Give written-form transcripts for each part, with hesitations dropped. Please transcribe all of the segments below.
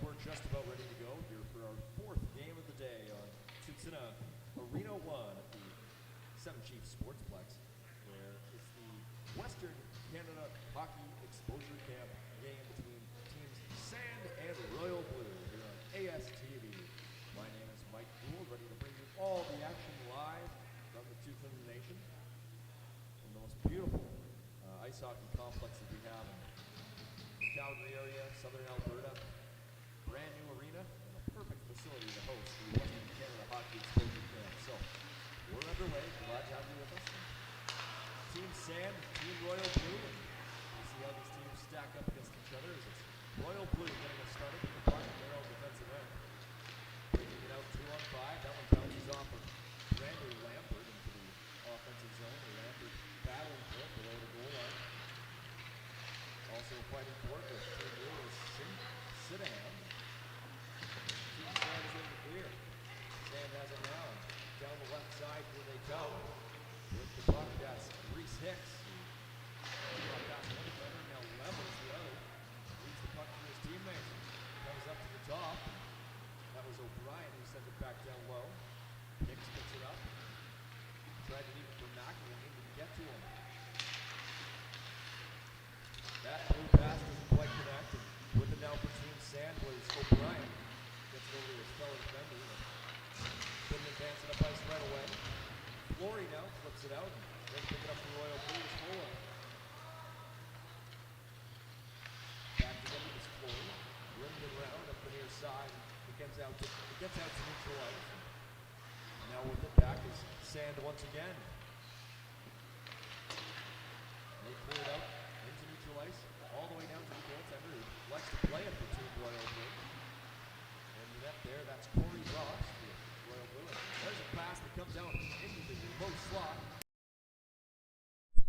we're just about ready to go here for our fourth game of the day on Tsutsuna Arena 1 at the Seven Chiefs Sportsplex, where it's the Western Canada Hockey Exposure Camp game between teams Sand and Royal Blue here on ASTV. My name is Mike Gould, ready to bring you all the action live from the Tsutsuna Nation, from the most beautiful ice hockey complex that we have in the Calgary area, southern Alberta. Brand new arena and a perfect facility to host the Western Canada Hockey Exposure Camp. So we're underway. Glad to have you with us. Team Sand and Team Royal Blue. And we'll see how these teams stack up against each other as it's Royal Blue getting us started with the puck at their own defensive end. Breaking it out 2-on-5. That one bounces off of Brandon Lambert into the offensive zone. Lambert battling for it below the goal line. Also fighting for it with Team Blue is Sidahan. Team Sand is in the clear. Sand has it now. Down the left side, here they go. With the puck, that's Reese Hicks. Puck past one defender, now levels the other. Leads the puck to his teammate. Comes up to the top. That was O'Brien who sent it back down low. Hicks picks it up. Tried to leave it for Macklin, didn't get to him. That blue pass doesn't quite connect. And with it now for Team Sand was O'Brien. Gets it over to his fellow defender. Couldn't advance it up ice right away. Flory now flips it out. Then pick it up for Royal Blue is Fuller. Back together is Flory. Rims it around up the near side. It gets out to neutral ice. And now with it back is Sand once again. They clear it out into neutral ice, all the way down to the goaltender who likes to play it for Team Royal Blue. And the net there, that's Corey Ross for Royal Blue. And there's a pass that comes out into the low slot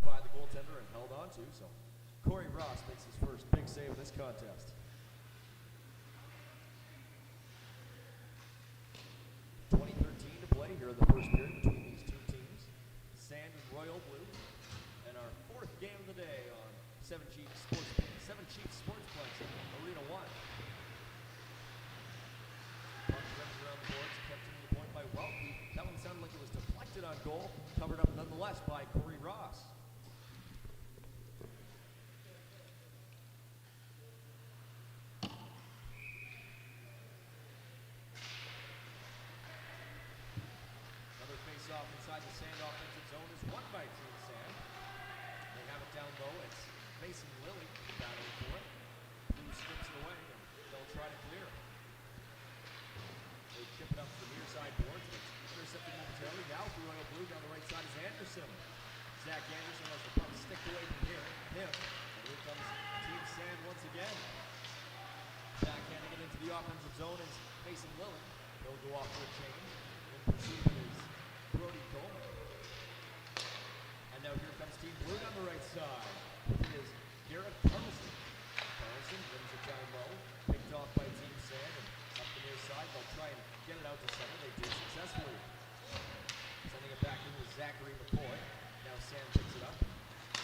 by the goaltender and held on to. So Corey Ross makes his first big save of this contest. 20:13 to play here in the first period between these two teams, Sand and Royal Blue. And our fourth game of the day on Seven Chiefs Sportsplex in Arena 1. Puck rims around the boards, kept into the point by Welke. That one sounded like it was deflected on goal, covered up nonetheless by Corey Ross. Another face-off inside the Sand offensive zone is won by Team Sand. They have it down low. It's Mason Lilly battling for it. Blue strips it away, and they'll try to clear it. They chip it up to the near side boards, and it's intercepted momentarily. Now for Royal Blue, down the right side is Anderson. Zach Anderson has the puck sticked away from him. And here comes Team Sand once again. Backhanding it into the offensive zone is Mason Lilly. He'll go off for a change. In pursuit is Brody Coleman. And now here comes Team Blue down the right side. It is Garrett Carlson. Carlson brings it down low. Picked off by Team Sand. And up the near side, they'll try and get it out to center. They did successfully. Sending it back into Zachary McCoy. Now Sand picks it up.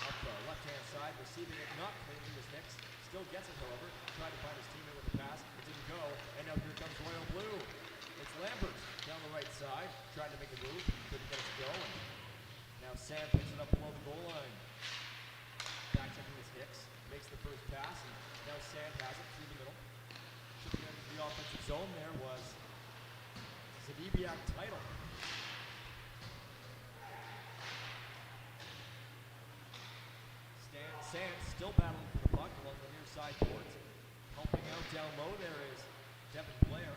Up the left-hand side, receiving it not cleanly was Hicks. Still gets it, however. Tried to find his teammate with the pass. It didn't go. And now here comes Royal Blue. It's Lambert down the right side. Tried to make a move. Couldn't get it to go. And now Sand picks it up below the goal line. Back checking is Hicks. Makes the first pass. And now Sand has it through the middle. Chipping into the offensive zone there was Zadibiak Title. Sand still battling for the puck along the near side boards. Helping out down low there is Devin Blair.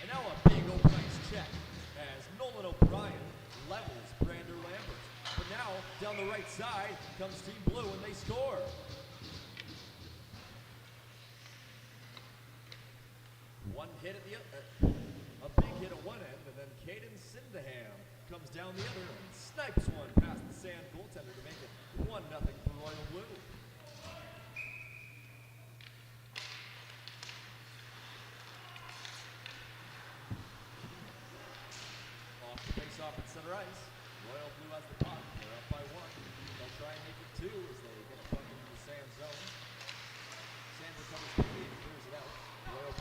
And now a big open ice check as Nolan O'Brien levels Brander Lambert. But now, down the right side, comes Team Blue and they score. One hit at a big hit at one end, and then Caden Sydenham comes down the other and snipes one past the Sand goaltender to make it 1-0 for Royal Blue. Off the face-off at center ice. Royal Blue has the puck. They're up by 1. They'll try and make it 2 as they get the puck into the Sand zone. Sand recovers quickly and clears it out. Royal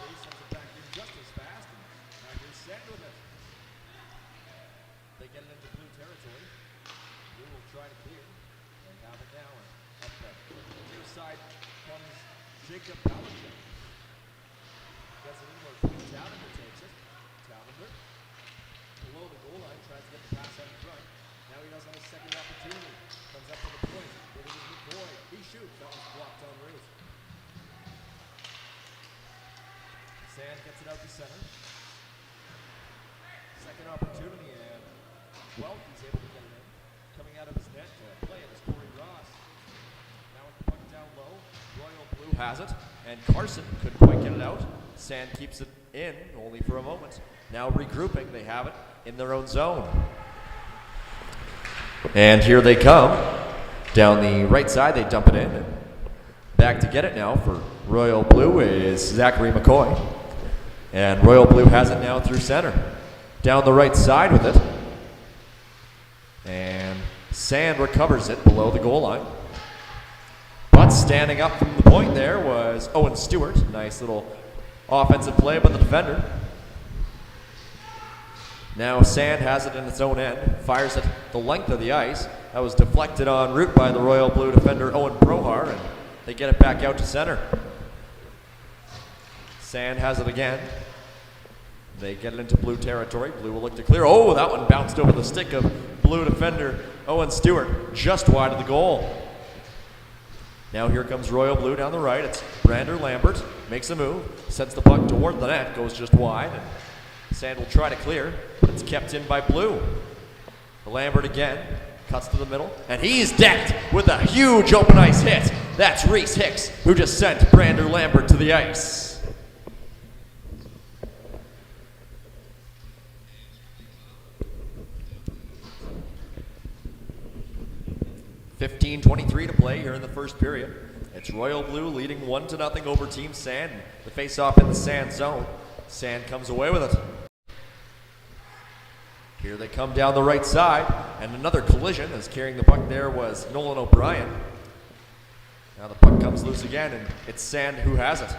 Jacob Palichek. Gets it in where Quinn Tavender takes it. Tavender below the goal line, tries to get the pass out in front. Now he does have a second opportunity. Comes up to the point. It is McCoy. He shoots. That was blocked en route. Sand gets it out to center. Second opportunity, and Welke's able to get it in. Coming out of his net to play it is Corey Ross. Now with the puck down low, Royal Blue has it, and Carson couldn't quite get it out. Sand keeps it in, only for a moment. Now regrouping, they have it in their own zone. And here they come. Down the right side, they dump it in. And back to get it now for Royal Blue is Zachary McCoy. And Royal Blue has it now through center. Down the right side with it. And Sand recovers it below the goal line. But standing up from the point there was Owen Stewart. Nice little offensive play by the defender. Now Sand has it in its own end, fires it the length of the ice. That was deflected en route by the Royal Blue defender Owen Prohar, and they get it back out to center. Sand has it again. They get it into Blue territory. Blue will look to clear. Oh, that one bounced over the stick of Blue defender Owen Stewart, just wide of the goal. Now here comes Royal Blue down the right. It's Brander Lambert, makes a move, sends the puck toward the net, goes just wide, and Sand will try to clear, but it's kept in by Blue. Lambert again, cuts to the middle, and he's decked with a huge open ice hit. That's Reese Hicks, who just sent Brander Lambert to the ice. 15:23 to play here in the first period. It's Royal Blue leading 1-0 over Team Sand. The face-off in the Sand zone. Sand comes away with it. Here they come down the right side, and another collision as carrying the puck there was Nolan O'Brien. Now the puck comes loose again, and it's Sand who has it.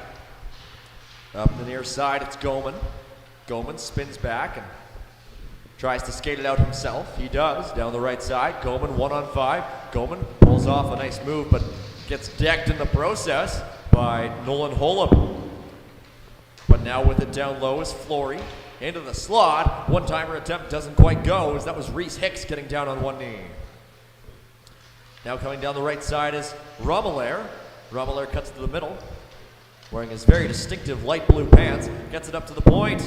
Up the near side, it's Goman. Goman spins back and tries to skate it out himself. He does, down the right side. Goman 1-on-5. Goman pulls off a nice move, but gets decked in the process by Nolan Holub. But now with it down low is Flory. Into the slot. One-timer attempt doesn't quite go, as that was Reese Hicks getting down on one knee. Now coming down the right side is Romelaire. Romelaire cuts to the middle, wearing his very distinctive light blue pants. Gets it up to the point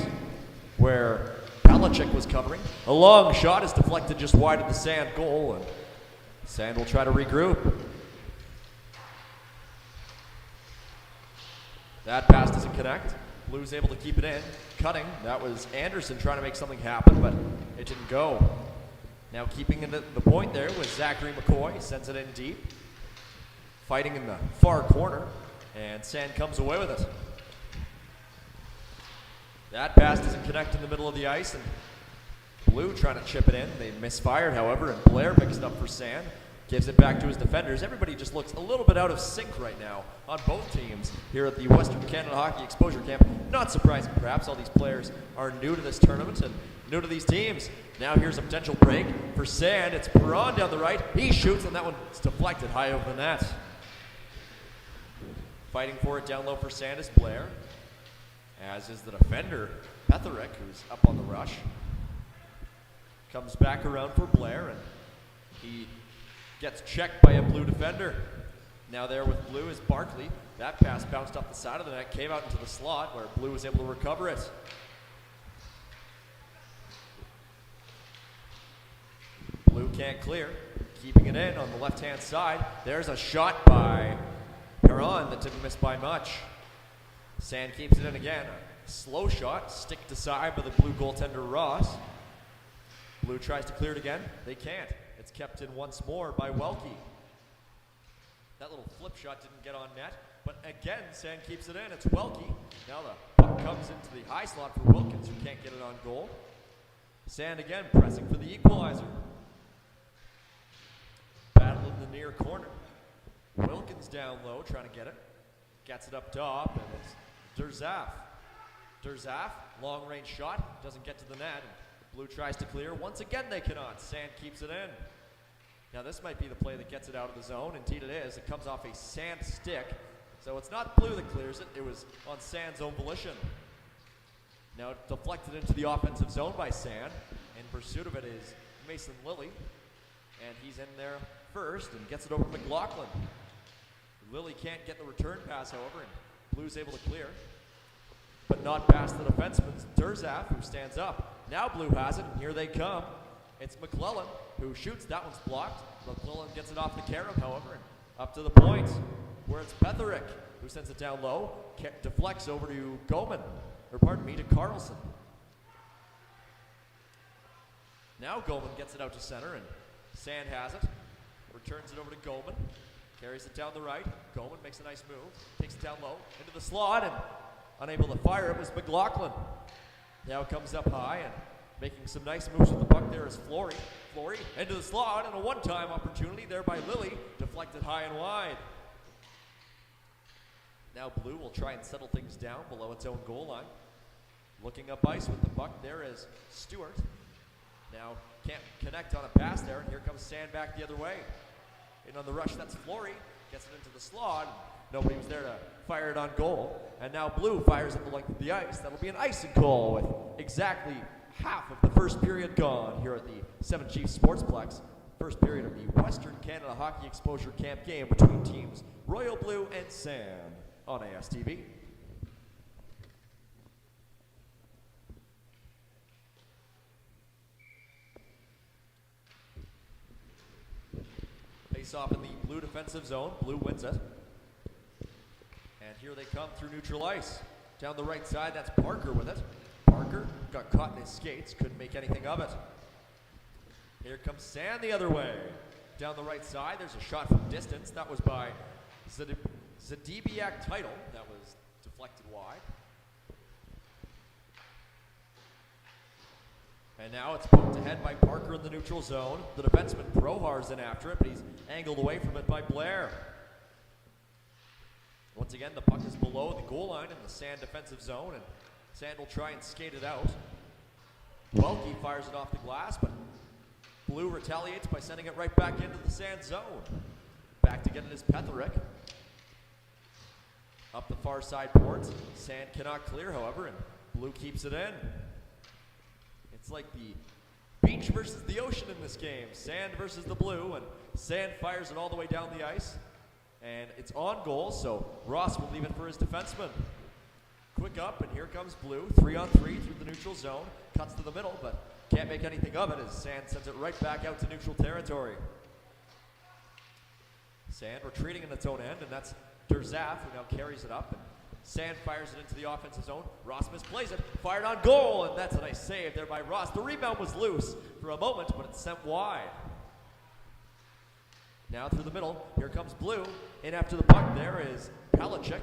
where Palichek was covering. A long shot is deflected just wide of the Sand goal, and Sand will try to regroup. That pass doesn't connect. Blue's able to keep it in. Cutting, that was Anderson trying to make something happen, but it didn't go. Now keeping it at the point there was Zachary McCoy, sends it in deep. Fighting in the far corner, and Sand comes away with it. That pass doesn't connect in the middle of the ice, and Blue trying to chip it in. They misfired, however, and Blair picks it up for Sand. Gives it back to his defenders. Everybody just looks a little bit out of sync right now on both teams here at the Western Canada Hockey Exposure Camp. Not surprising, perhaps. All these players are new to this tournament and new to these teams. Now here's a potential break for Sand. It's Perron down the right. He shoots, and that one's deflected high over the net. Fighting for it down low for Sand is Blair, as is the defender, Petherick, who's up on the rush. Comes back around for Blair, and he gets checked by a Blue defender. Now there with Blue is Barkley. That pass bounced off the side of the net, came out into the slot where Blue was able to recover it. Blue can't clear, keeping it in on the left-hand side. There's a shot by Perron that didn't miss by much. Sand keeps it in again. A slow shot, stick to side by the Blue goaltender Ross. Blue tries to clear it again. They can't. It's kept in once more by Welke. That little flip shot didn't get on net, but again, Sand keeps it in. It's Welke. Now the puck comes into the high slot for Wilkins, who can't get it on goal. Sand again pressing for the equalizer. Battle in the near corner. Wilkins down low, trying to get it. Gets it up top, and it's Derzaf. Derzaf, long range shot, doesn't get to the net. Blue tries to clear. Once again, they cannot. Sand keeps it in. Now this might be the play that gets it out of the zone. Indeed it is. It comes off a Sand stick. So it's not Blue that clears it. It was on Sand's own volition. Now deflected into the offensive zone by Sand. In pursuit of it is Mason Lilly. And he's in there first and gets it over to McLaughlin. Lilly can't get the return pass, however, and Blue's able to clear. But not past the defenseman, Durzaf, who stands up. Now Blue has it, and here they come. It's McClellan who shoots. That one's blocked. McClellan gets it off the carom, however, and up to the point, where it's Petherick who sends it down low, deflects over to to Carlson. Now Goman gets it out to center, and Sand has it. Returns it over to Goman. Carries it down the right. Goman makes a nice move. Takes it down low into the slot, and unable to fire it was McLaughlin. Now comes up high and making some nice moves with the puck there is Flory. Flory into the slot, and a one-time opportunity there by Lilly. Deflected high and wide. Now Blue will try and settle things down below its own goal line. Looking up ice with the puck there is Stewart. Now can't connect on a pass there, and here comes Sand back the other way. In on the rush, that's Flory. Gets it into the slot. Nobody was there to fire it on goal. And now Blue fires at the length of the ice. That'll be an icing call with exactly half of the first period gone here at the Seven Chiefs Sportsplex. First period of the Western Canada Hockey Exposure Camp game between teams Royal Blue and Sand on ASTV. Face off in the Blue defensive zone. Blue wins it. And here they come through neutral ice. Down the right side, that's Parker with it. Parker got caught in his skates, couldn't make anything of it. Here comes Sand the other way. Down the right side, there's a shot from distance. That was by Zadibiak Title. That was deflected wide. And now it's poked ahead by Parker in the neutral zone. The defenseman Prohar's in after it, but he's angled away from it by Blair. Once again, the puck is below the goal line in the Sand defensive zone, and Sand will try and skate it out. Welke fires it off the glass, but Blue retaliates by sending it right back into the Sand zone. Back to get it is Petherick. Up the far side boards. Sand cannot clear, however, and Blue keeps it in. It's like the beach versus the ocean in this game. Sand versus the Blue, and Sand fires it all the way down the ice. And it's on goal, so Ross will leave it for his defenseman. Quick up, and here comes Blue. 3-on-3 through the neutral zone. Cuts to the middle, but can't make anything of it as Sand sends it right back out to neutral territory. Sand retreating in its own end, and that's Durzaf, who now carries it up. And Sand fires it into the offensive zone. Ross misplays it, fired on goal, and that's a nice save there by Ross. The rebound was loose for a moment, but it's sent wide. Now through the middle, here comes Blue. In after the puck, there is Palachuk.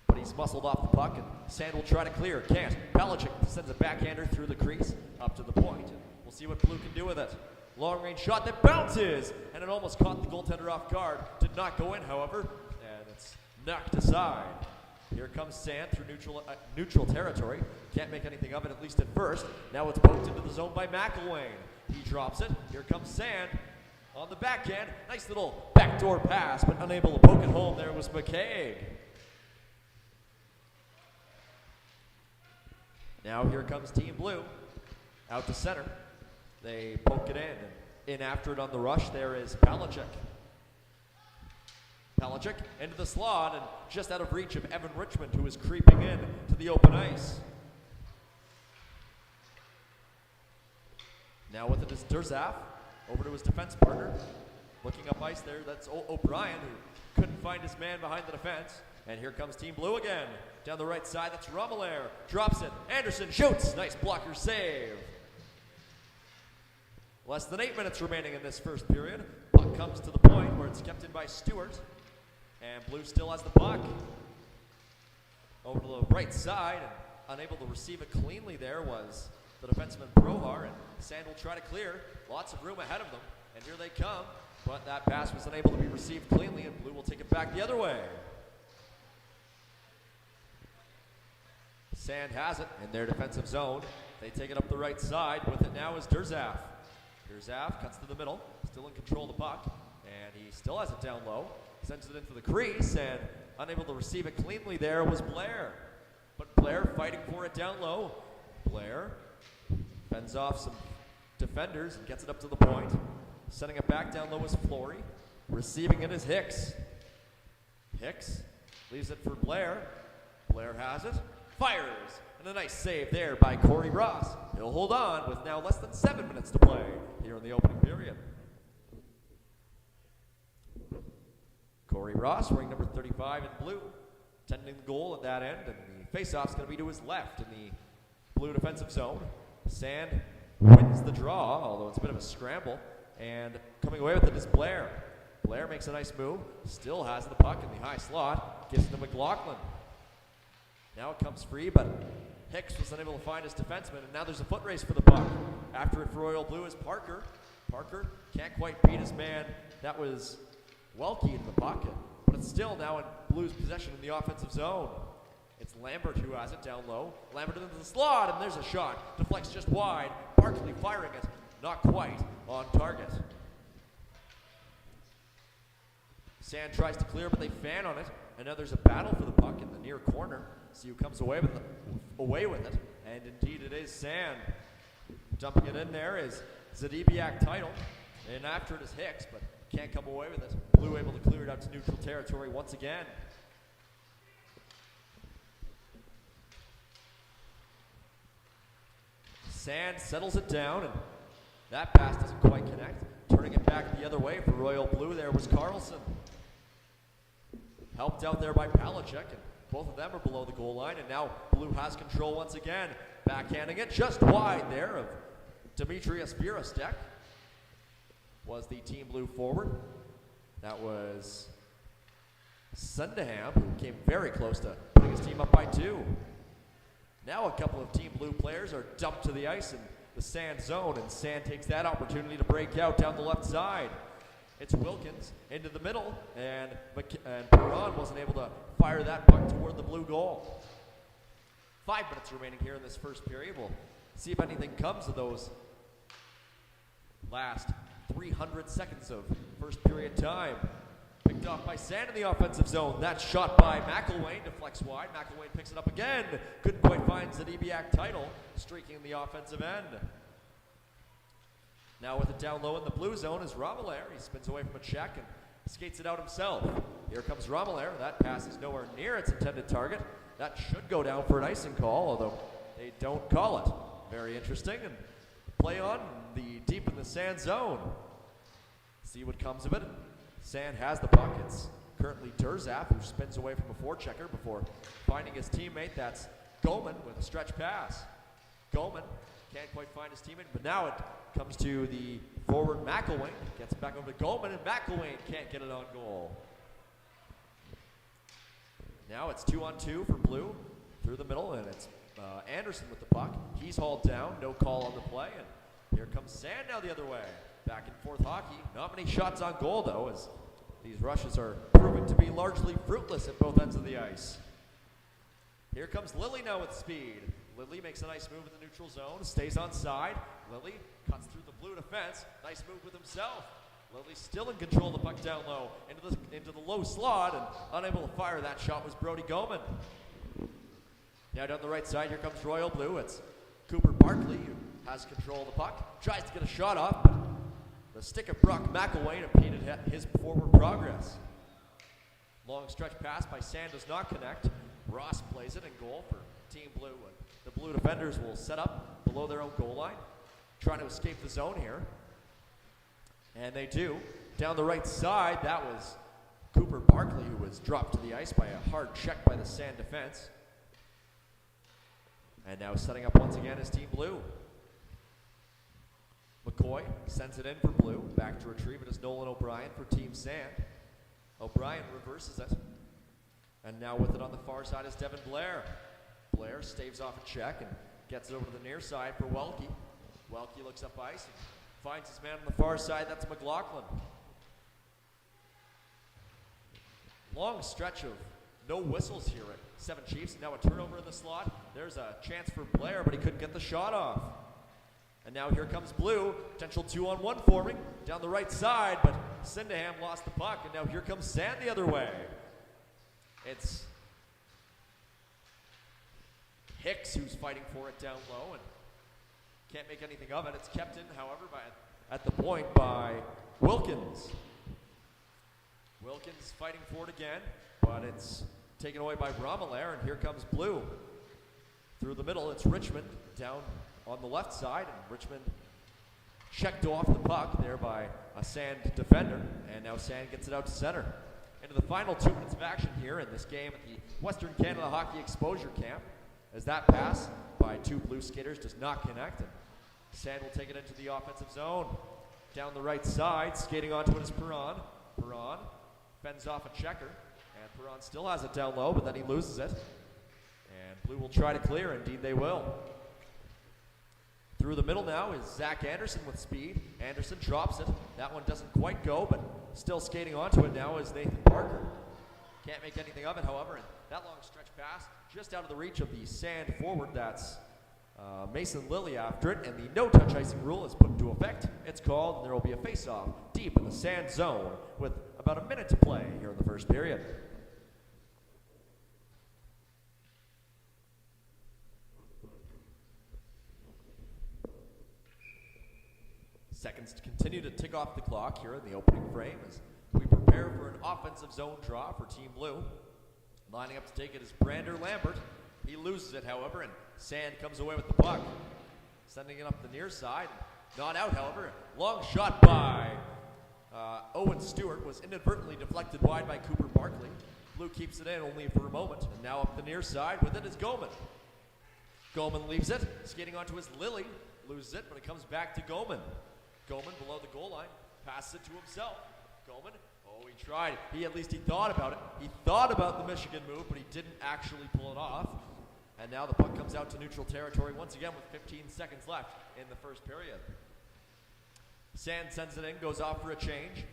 But he's muscled off the puck, and Sand will try to clear. Can't. Palachuk sends a backhander through the crease, up to the point. And we'll see what Blue can do with it. Long range shot that bounces, and it almost caught the goaltender off guard. Did not go in, however, and it's knocked aside. Here comes Sand through neutral territory. Can't make anything of it, at least at first. Now it's poked into the zone by McElwain. He drops it. Here comes Sand. On the backhand, nice little backdoor pass, but unable to poke it home. There was McCaig. Now here comes Team Blue, out to center. They poke it in after it on the rush, there is Palachuk. Palachuk into the slot, and just out of reach of Evan Richmond, who is creeping in to the open ice. Now with it is Durzaf. Over to his defense partner. Looking up ice there, that's O'Brien, who couldn't find his man behind the defense. And here comes Team Blue again. Down the right side, that's Romelaire. Drops it. Anderson shoots. Nice blocker save. Less than 8 minutes remaining in this first period. Puck comes to the point where it's kept in by Stewart. And Blue still has the puck. Over to the right side, and unable to receive it cleanly there was the defenseman Prohar, and Sand will try to clear. Lots of room ahead of them, and here they come. But that pass was unable to be received cleanly, and Blue will take it back the other way. Sand has it in their defensive zone. They take it up the right side. With it now is Durzaf. Durzaf cuts to the middle, still in control of the puck, and he still has it down low. Sends it into the crease, and unable to receive it cleanly there was Blair. But Blair fighting for it down low. Blair fends off some defenders and gets it up to the point. Sending it back down low is Flory. Receiving it is Hicks. Hicks leaves it for Blair. Blair has it, fires, and a nice save there by Corey Ross. He'll hold on with now less than 7 minutes to play here in the opening period. Corey Ross, wearing number 35 in blue, tending the goal at that end, and the face-off's going to be to his left in the blue defensive zone. Sand wins the draw, although it's a bit of a scramble, and coming away with it is Blair. Blair makes a nice move, still has the puck in the high slot, gives it to McLaughlin. Now it comes free, but Hicks was unable to find his defenseman, and now there's a foot race for the puck. After it for Royal Blue is Parker. Parker can't quite beat his man. That was Welke in the pocket, but it's still now in Blues possession in the offensive zone. It's Lambert who has it down low. Lambert into the slot, and there's a shot. Deflects just wide. Barkley firing it, not quite on target. Sand tries to clear, but they fan on it, and now there's a battle for the puck in the near corner. See who comes away with it, and indeed it is Sand. Dumping it in there is Zadibiak Title, and after it is Hicks, but can't come away with it. Blue able to clear it out to neutral territory once again. Sand settles it down, and that pass doesn't quite connect. Turning it back the other way for Royal Blue there was Carlson. Helped out there by Palachuk, and both of them are below the goal line, and now Blue has control once again. Backhanding it just wide there of Demetrius Virostek. Was the Team Blue forward. That was Sundaham, who came very close to putting his team up by 2. Now a couple of Team Blue players are dumped to the ice in the Sand zone, and Sand takes that opportunity to break out down the left side. It's Wilkins into the middle, and Perron wasn't able to fire that puck toward the Blue goal. 5 minutes remaining here in this first period. We'll see if anything comes of those last 300 seconds of first period time. Picked off by Sand in the offensive zone. That shot by McElwain deflects wide. McElwain picks it up again. Couldn't quite find Zadibiak Title, streaking in the offensive end. Now with it down low in the blue zone is Romelaire. He spins away from a check and skates it out himself. Here comes Romelaire. That pass is nowhere near its intended target. That should go down for an icing call, although they don't call it. Very interesting, and play on deep in the Sand zone. See what comes of it. Sand has the puck. It's currently Durzaf, who spins away from a forechecker before finding his teammate. That's Goman with a stretch pass. Goman can't quite find his teammate, but now it comes to the forward McElwain. Gets it back over to Goman, and McElwain can't get it on goal. Now it's 2-on-2 for Blue through the middle, and it's Anderson with the puck. He's hauled down, no call on the play, and here comes Sand now the other way. Back and forth hockey. Not many shots on goal, though, as these rushes are proving to be largely fruitless at both ends of the ice. Here comes Lilly now with speed. Lilly makes a nice move in the neutral zone, stays on side. Lilly cuts through the Blue defense. Nice move with himself. Lilly still in control of the puck down low, into the low slot, and unable to fire that shot was Brody Goman. Now down the right side, here comes Royal Blue. It's Cooper Barkley, who has control of the puck. Tries to get a shot off, but the stick of Brock McElwain impeded his forward progress. Long stretch pass by Sand does not connect. Ross plays it in goal for Team Blue. The Blue defenders will set up below their own goal line, trying to escape the zone here. And they do. Down the right side, that was Cooper Barkley, who was dropped to the ice by a hard check by the Sand defense. And now setting up once again is Team Blue. McCoy sends it in for Blue. Back to retrieve it is Nolan O'Brien for Team Sand. O'Brien reverses it. And now with it on the far side is Devin Blair. Blair staves off a check and gets it over to the near side for Welke. Welke looks up ice and finds his man on the far side. That's McLaughlin. Long stretch of no whistles here at Seven Chiefs. Now a turnover in the slot. There's a chance for Blair, but he couldn't get the shot off. And now here comes Blue. Potential 2-on-1 forming down the right side, but Sydenham lost the puck, and now here comes Sand the other way. It's Hicks who's fighting for it down low and can't make anything of it. It's kept in, however, at the point by Wilkins. Wilkins fighting for it again, but it's taken away by Bromelair, and here comes Blue. Through the middle, it's Richmond down on the left side, and Richmond checked off the puck there by a Sand defender, and now Sand gets it out to center. Into the final 2 minutes of action here in this game at the Western Canada Hockey Exposure Camp, as that pass by 2 Blue skaters does not connect, and Sand will take it into the offensive zone. Down the right side, skating onto it is Perron. Perron fends off a checker, and Perron still has it down low, but then he loses it. And Blue will try to clear, indeed they will. Through the middle now is Zach Anderson with speed. Anderson drops it. That one doesn't quite go, but still skating onto it now is Nathan Parker. Can't make anything of it, however, and that long stretch pass just out of the reach of the Sand forward. That's Mason Lilly after it, and the no-touch icing rule is put into effect. It's called, and there will be a face-off deep in the Sand zone with about a minute to play here in the first period. Seconds to continue to tick off the clock here in the opening frame as we prepare for an offensive zone draw for Team Blue. Lining up to take it is Brander Lambert. He loses it, however, and Sand comes away with the puck. Sending it up the near side. Not out, however. Long shot by Owen Stewart was inadvertently deflected wide by Cooper Barkley. Blue keeps it in only for a moment, and now up the near side with it is Goman. Goman leaves it, skating onto his Lilly. Loses it, but it comes back to Goman. Goman below the goal line, passes it to himself. Goman, oh, he tried. He thought about it. He thought about the Michigan move, but he didn't actually pull it off. And now the puck comes out to neutral territory once again with 15 seconds left in the first period. Sand sends it in, goes off for a change.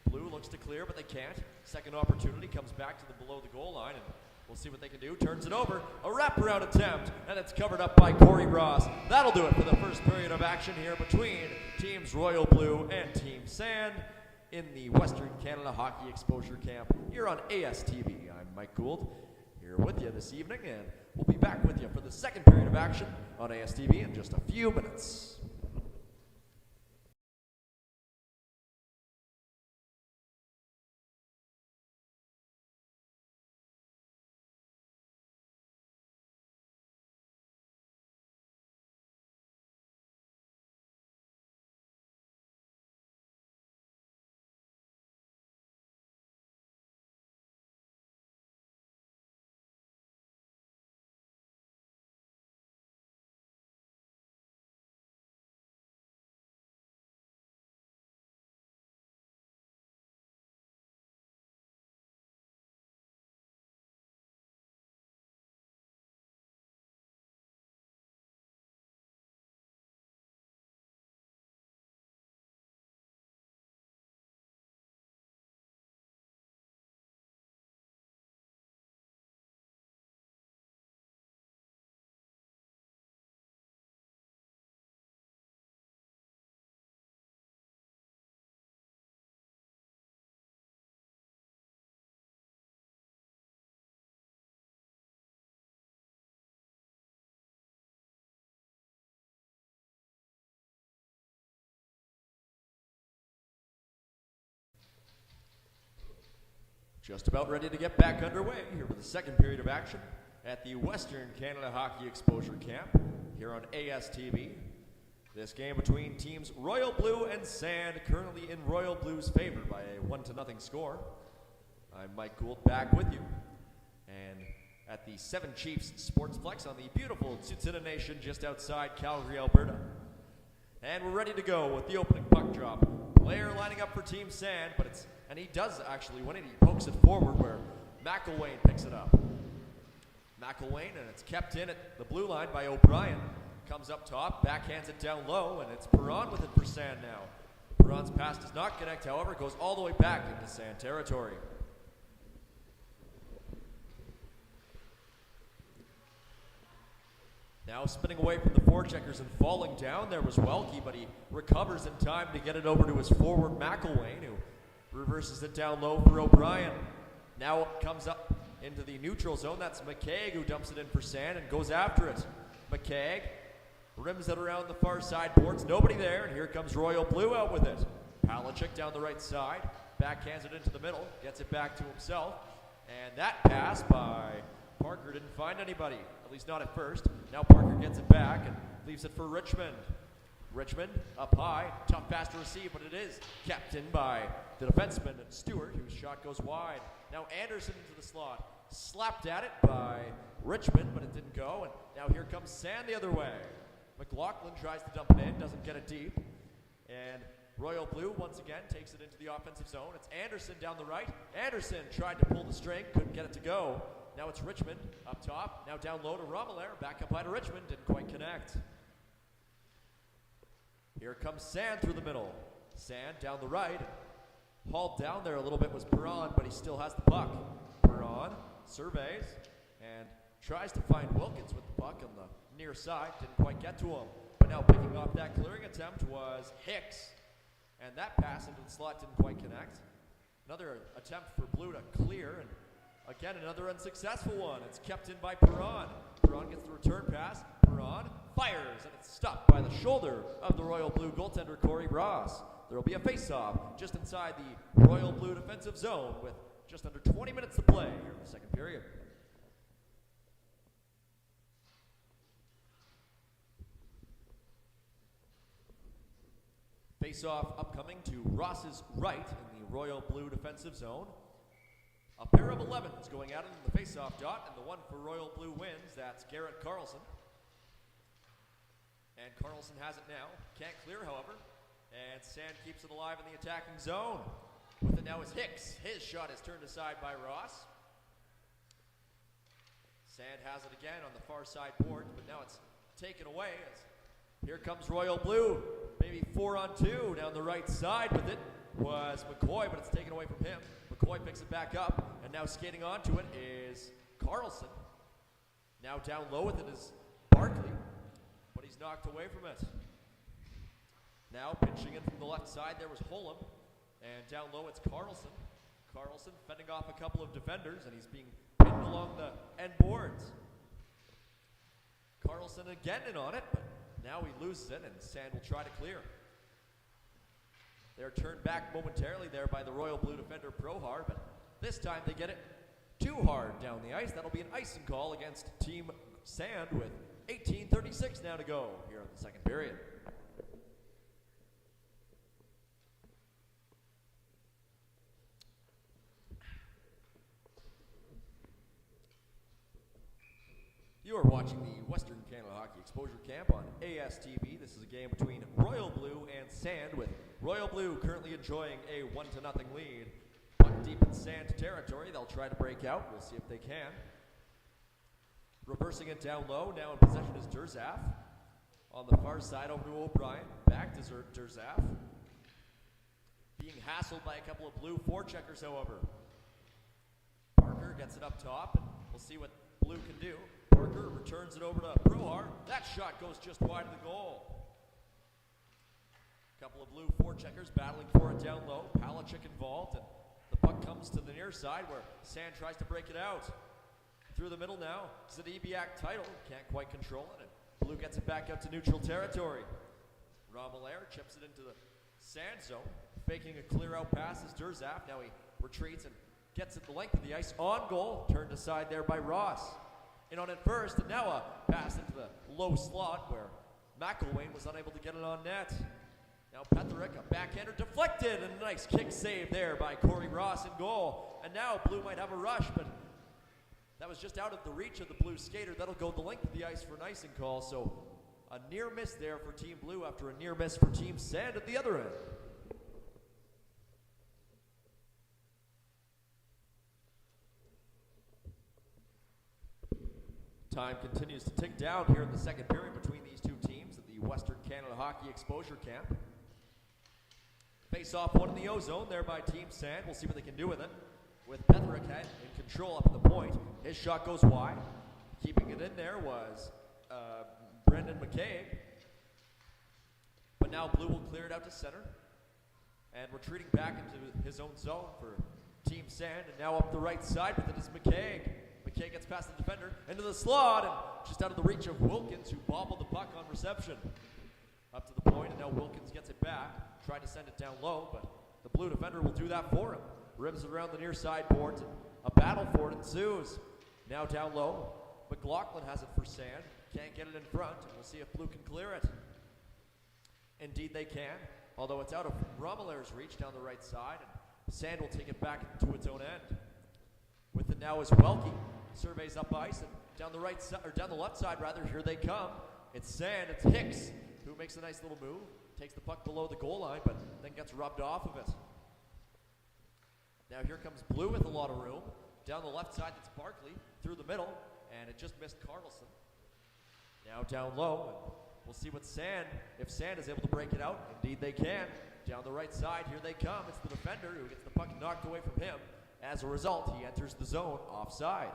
Blue looks to clear, but they can't. Second opportunity comes back to the below the goal line, and we'll see what they can do. Turns it over, a wraparound attempt, and it's covered up by Corey Ross. That'll do it for the first period of action here between Teams Royal Blue and Team Sand in the Western Canada Hockey Exposure Camp here on ASTV. I'm Mike Gould, here with you this evening, and we'll be back with you for the second period of action on ASTV in just a few minutes. Just about ready to get back underway here with the second period of action at the Western Canada Hockey Exposure Camp here on ASTV. This game between teams Royal Blue and Sand, currently in Royal Blue's favor by a 1-0 score. I'm Mike Gould, back with you. And at the Seven Chiefs Sportsplex on the beautiful Tsuut'ina Nation just outside Calgary, Alberta. And we're ready to go with the opening puck drop. Player lining up for Team Sand, and he does actually win it. He pokes it forward where McElwain picks it up. McElwain, and it's kept in at the blue line by O'Brien. Comes up top, backhands it down low, and it's Perron with it for Sand now. Perron's pass does not connect, however, goes all the way back into Sand territory. Now spinning away from the forecheckers and falling down, there was Welke, but he recovers in time to get it over to his forward McElwain, who Reverses it down low for O'Brien. Now comes up into the neutral zone. That's McKaig who dumps it in for Sand and goes after it. McKaig rims it around the far side boards. Nobody there, and here comes Royal Blue out with it. Palachuk down the right side. Backhands it into the middle. Gets it back to himself. And that pass by Parker didn't find anybody, at least not at first. Now Parker gets it back and leaves it for Richmond. Richmond up high, tough pass to receive, but it is kept in by the defenseman Stewart, whose shot goes wide. Now Anderson into the slot, slapped at it by Richmond, but it didn't go, and now here comes Sand the other way. McLaughlin tries to dump it in, doesn't get it deep, and Royal Blue once again takes it into the offensive zone. It's Anderson down the right. Anderson tried to pull the string, couldn't get it to go. Now it's Richmond up top, now down low to Romelaire, back up high to Richmond, didn't quite connect. Here comes Sand through the middle. Sand down the right. Hauled down there a little bit was Perron, but he still has the puck. Perron surveys and tries to find Wilkins with the puck on the near side. Didn't quite get to him. But now picking off that clearing attempt was Hicks. And that pass into the slot didn't quite connect. Another attempt for Blue to clear, and again another unsuccessful one. It's kept in by Perron. Perron gets the return pass. Perron fires, and it's stopped by the shoulder of the Royal Blue goaltender Corey Ross. There will be a face-off just inside the Royal Blue defensive zone with just under 20 minutes to play here in the second period. Face-off upcoming to Ross's right in the Royal Blue defensive zone. A pair of 11s going at it in the face-off dot, and the one for Royal Blue wins. That's Garrett Carlson. And Carlson has it now. Can't clear, however. And Sand keeps it alive in the attacking zone. With it now is Hicks. His shot is turned aside by Ross. Sand has it again on the far side board, but now it's taken away. As here comes Royal Blue. Maybe 4-on-2 down the right side with it was McCoy, but it's taken away from him. McCoy picks it back up, and now skating onto it is Carlson. Now down low with it is Barkley, but he's knocked away from it. Now pinching in from the left side, there was Holm, and down low it's Carlson. Carlson fending off a couple of defenders, and he's being pinned along the end boards. Carlson again in on it, but now he loses it, and Sand will try to clear. They're turned back momentarily there by the Royal Blue defender Prohar, but this time they get it too hard down the ice. That'll be an icing call against Team Sand with 18:36 now to go here in the second period. You are watching the Western Canada Hockey Exposure Camp on ASTV. This is a game between Royal Blue and Sand, with Royal Blue currently enjoying a 1-0 lead. Puck deep in Sand territory. They'll try to break out. We'll see if they can. Reversing it down low. Now in possession is Durzaf. On the far side over to O'Brien. Back to Durzaf. Being hassled by a couple of Blue forecheckers, however. Parker gets it up top, and we'll see what Blue can do. Parker returns it over to Prohar. That shot goes just wide of the goal. A couple of Blue forecheckers battling for it down low. Palachuk involved, and the puck comes to the near side where Sand tries to break it out. Through the middle now, Zadibiak title, can't quite control it, and Blue gets it back out to neutral territory. Romelaire chips it into the Sand zone, faking a clear-out pass as Durzaf. Now he retreats and gets it the length of the ice on goal, turned aside there by Ross. In on it first, and now a pass into the low slot where McElwain was unable to get it on net. Now Petherick, a backhander deflected, and a nice kick save there by Corey Ross in goal. And now Blue might have a rush, but that was just out of the reach of the Blue skater. That'll go the length of the ice for an icing call, so a near miss there for Team Blue after a near miss for Team Sand at the other end. Time continues to tick down here in the second period between these two teams at the Western Canada Hockey Exposure Camp. Face off one in the O-zone there by Team Sand. We'll see what they can do with it. With Petherick in control up at the point. His shot goes wide. Keeping it in there was Brendan McKaig. But now Blue will clear it out to center. And retreating back into his own zone for Team Sand. And now up the right side with it is McCaig. McCaig gets past the defender into the slot and just out of the reach of Wilkins, who bobbled the puck on reception. Up to the point, and now Wilkins gets it back. Tried to send it down low, but the blue defender will do that for him. Rims it around the near side board. A battle for it ensues. Now down low. McLaughlin has it for Sand. Can't get it in front, and we'll see if blue can clear it. Indeed they can, although it's out of Romelaire's reach down the right side, and Sand will take it back to its own end. With it now is Welke. Surveys up ice, and down the right side, or down the left side rather, here they come. It's Sand, it's Hicks, who makes a nice little move, takes the puck below the goal line, but then gets rubbed off of it. Now here comes blue with a lot of room. Down the left side, that's Barkley, through the middle, and it just missed Carlson. Now down low, and we'll see what Sand, if Sand is able to break it out. Indeed they can. Down the right side, here they come. It's the defender who gets the puck knocked away from him. As a result, he enters the zone offside.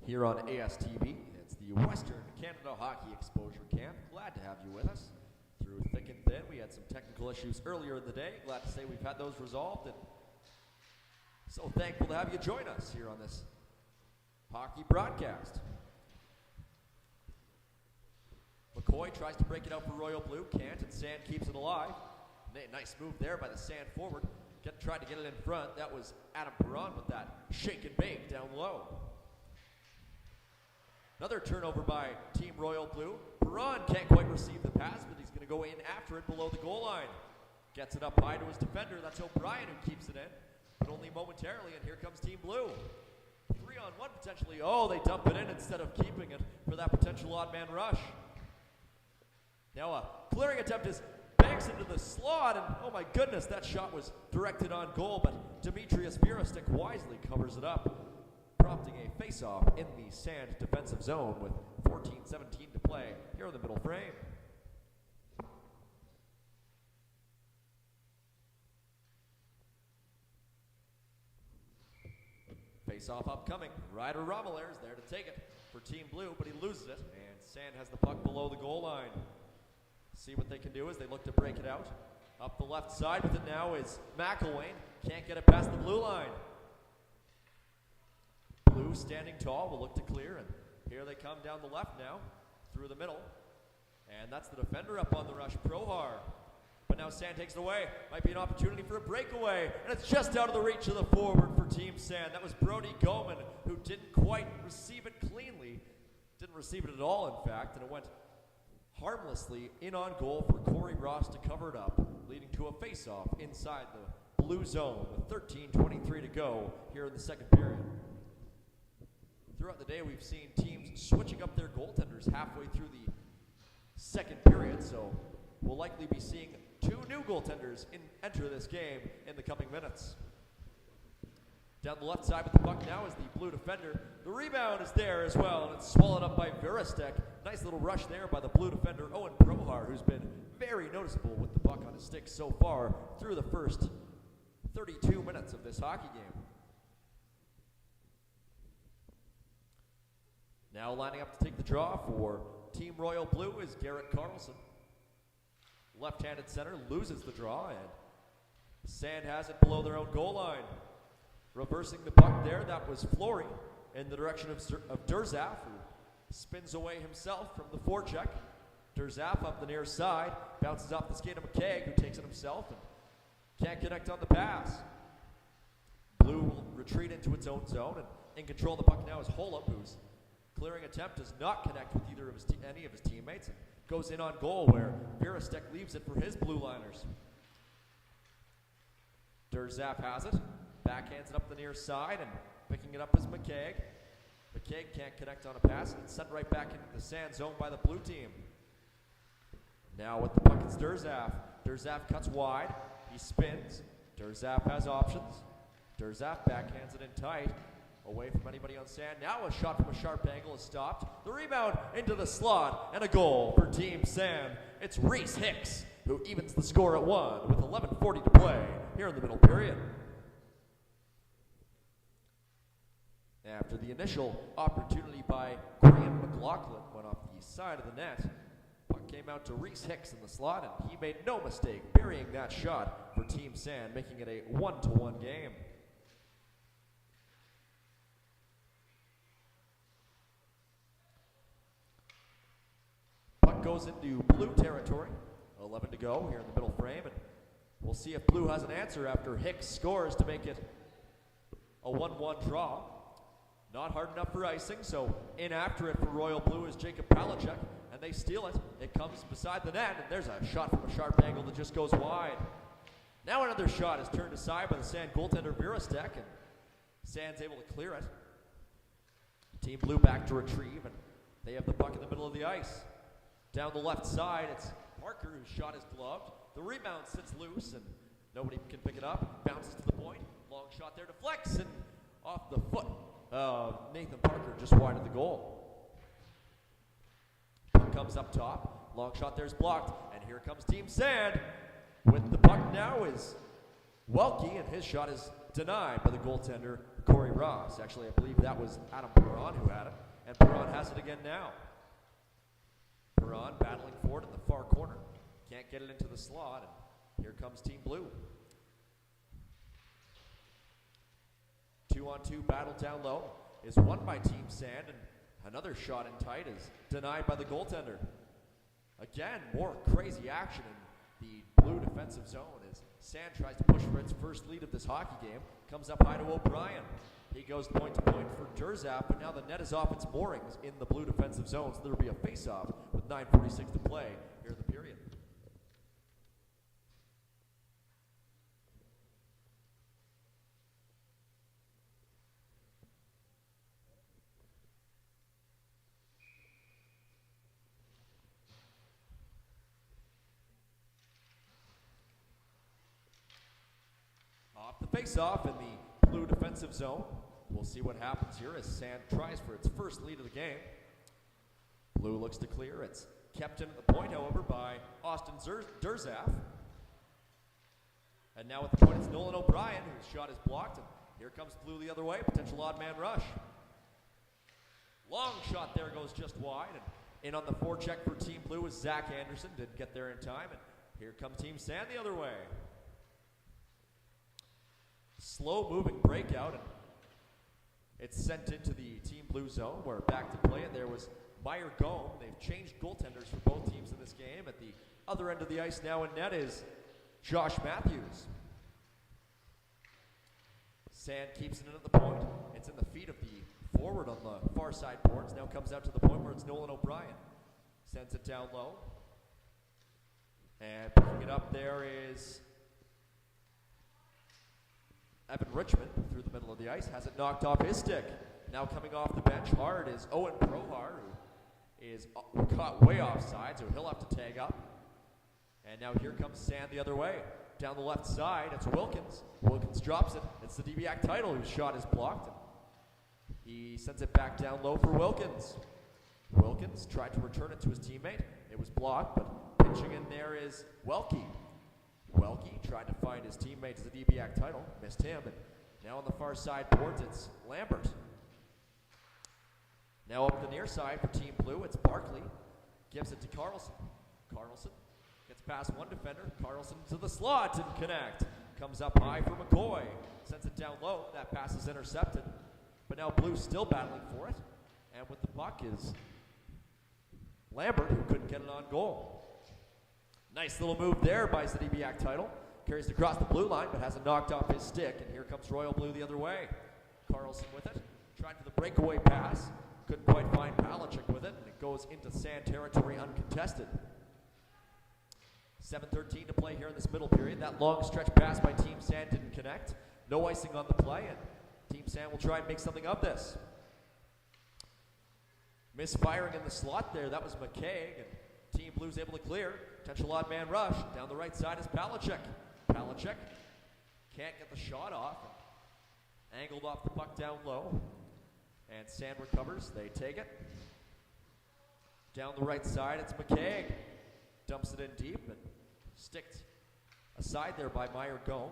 Here on ASTV, it's the Western Canada Hockey Exposure Camp. Glad to have you with us. Through thick and thin, we had some technical issues earlier in the day. Glad to say we've had those resolved, and so thankful to have you join us here on this hockey broadcast. McCoy tries to break it out for Royal Blue, can't, and Sand keeps it alive. Nice move there by the Sand forward. Tried to get it in front. That was Adam Perron with that shake and bake down low. Another turnover by Team Royal Blue. Perron can't quite receive the pass, but he's going to go in after it below the goal line. Gets it up high to his defender. That's O'Brien who keeps it in, but only momentarily, and here comes Team Blue. 3-on-1 potentially. Oh, they dump it in instead of keeping it for that potential odd man rush. Now a clearing attempt is banks into the slot, and oh my goodness, that shot was directed on goal, but Demetrius Virostek wisely covers it up, prompting a face-off in the Sand defensive zone with 14:17 to play here in the middle frame. Face-off upcoming. Ryder Romelaire is there to take it for Team Blue, but he loses it, and Sand has the puck below the goal line. See what they can do as they look to break it out. Up the left side with it now is McElwain. Can't get it past the blue line. Blue standing tall will look to clear, and here they come down the left now, through the middle. And that's the defender up on the rush, Prohar. But now Sand takes it away. Might be an opportunity for a breakaway, and it's just out of the reach of the forward for Team Sand. That was Brody Goman, who didn't quite receive it cleanly. Didn't receive it at all, in fact, and it went harmlessly in on goal for Corey Ross to cover it up, leading to a face-off inside the blue zone with 13:23 to go here in the second period. Throughout the day, we've seen teams switching up their goaltenders halfway through the second period, so we'll likely be seeing two new goaltenders enter this game in the coming minutes. Down the left side with the puck now is the blue defender. The rebound is there as well, and it's swallowed up by Virostek. Nice little rush there by the blue defender, Owen Prohar, who's been very noticeable with the puck on his stick so far through the first 32 minutes of this hockey game. Now lining up to take the draw for Team Royal Blue is Garrett Carlson. Left-handed center loses the draw, and Sand has it below their own goal line. Reversing the puck there, that was Fleury in the direction of Durzaf, who spins away himself from the forecheck. Durzaf up the near side, bounces off the skate of McCaig, who takes it himself and can't connect on the pass. Blue will retreat into its own zone, and in control of the puck now is Holub, whose clearing attempt does not connect with either of any of his teammates, and goes in on goal where Virostek leaves it for his blue liners. Durzaf has it. Backhands it up the near side, and picking it up is McCaig. McCaig can't connect on a pass, and it's sent right back into the Sand zone by the blue team. Now with the puck, it's Durzaf. Durzaf cuts wide. He spins. Durzaf has options. Durzaf backhands it in tight, away from anybody on Sand. Now a shot from a sharp angle is stopped. The rebound into the slot, and a goal for Team Sand. It's Reese Hicks, who evens the score at 1 with 11:40 to play here in the middle period. after the initial opportunity by Graham McLaughlin went off the side of the net. Puck came out to Reese Hicks in the slot, and he made no mistake burying that shot for Team Sand, making it a 1-1 game. Puck goes into blue territory. 11 to go here in the middle frame, and we'll see if blue has an answer after Hicks scores to make it a 1-1 draw. Not hard enough for icing, so in after it for Royal Blue is Jacob Palachuk, and they steal it. It comes beside the net, and there's a shot from a sharp angle that just goes wide. Now another shot is turned aside by the Sand goaltender Virostek, and Sand's able to clear it. Team Blue back to retrieve, and they have the puck in the middle of the ice. Down the left side, it's Parker whose shot is gloved. The rebound sits loose, and nobody can pick it up. Bounces to the point. Long shot there, deflects, and off the foot of Nathan Parker, just wide of the goal. Puck comes up top. Long shot there's blocked, and here comes Team Sand. With the puck now is Welke, and his shot is denied by the goaltender, Corey Ross. Actually, I believe that was Adam Perron who had it, and Perron has it again now. Perron battling for it in the far corner. Can't get it into the slot, and here comes Team Blue. 2-on-2 battle down low is won by Team Sand, and another shot in tight is denied by the goaltender. Again, more crazy action in the blue defensive zone as Sand tries to push for its first lead of this hockey game. Comes up high to O'Brien. He goes point to point for Durzap, but now the net is off its moorings in the blue defensive zone, so there will be a face-off with 9:46 to play here in the period. Off the face-off in the blue defensive zone. We'll see what happens here as Sand tries for its first lead of the game. Blue looks to clear. It's kept in at the point, however, by Austin Durzaf. And now at the point, it's Nolan O'Brien, whose shot is blocked. And here comes Blue the other way. Potential odd man rush. Long shot there goes just wide. And in on the forecheck for Team Blue is Zach Anderson. Didn't get there in time. And here comes Team Sand the other way. Slow moving breakout, and it's sent into the Team Blue zone where back to play it there was Meyer Gome. They've changed goaltenders for both teams in this game. At the other end of the ice now in net is Josh Matthews. Sand keeps it in at the point. It's in the feet of the forward on the far side boards. Now comes out to the point where it's Nolan O'Brien. Sends it down low. And picking it up there is Evan Richmond through the middle of the ice, has it knocked off his stick. Now coming off the bench hard is Owen Prohar, who is caught way offside, so he'll have to tag up. And now here comes Sand the other way. Down the left side, it's Wilkins. Wilkins drops it. It's the DBAC title whose shot is blocked. He sends it back down low for Wilkins. Wilkins tried to return it to his teammate. It was blocked, but pitching in there is Welke. Welke tried to find his teammate as the DBAC title, missed him, and now on the far side boards it's Lambert. Now up the near side for Team Blue, it's Barkley. Gives it to Carlson. Carlson gets past one defender. Carlson to the slot, didn't connect. Comes up high for McCoy. Sends it down low. That pass is intercepted. But now Blue still battling for it. And with the puck is Lambert, who couldn't get it on goal. Nice little move there, buys the DBAC title. Carries it across the blue line, but has it knocked off his stick. And here comes Royal Blue the other way. Carlson with it. Tried for the breakaway pass. Couldn't quite find Palachuk with it. And it goes into Sand territory uncontested. 7:13 to play here in this middle period. That long stretch pass by Team Sand didn't connect. No icing on the play, and Team Sand will try and make something of this. Misfiring in the slot there. That was McKay, and Team Blue's able to clear. Potential odd man rush. Down the right side is Palachuk. Palachuk can't get the shot off. Angled off the puck down low. And Sand recovers. They take it. Down the right side, it's McKay. Dumps it in deep and sticked aside there by Meyer Gome.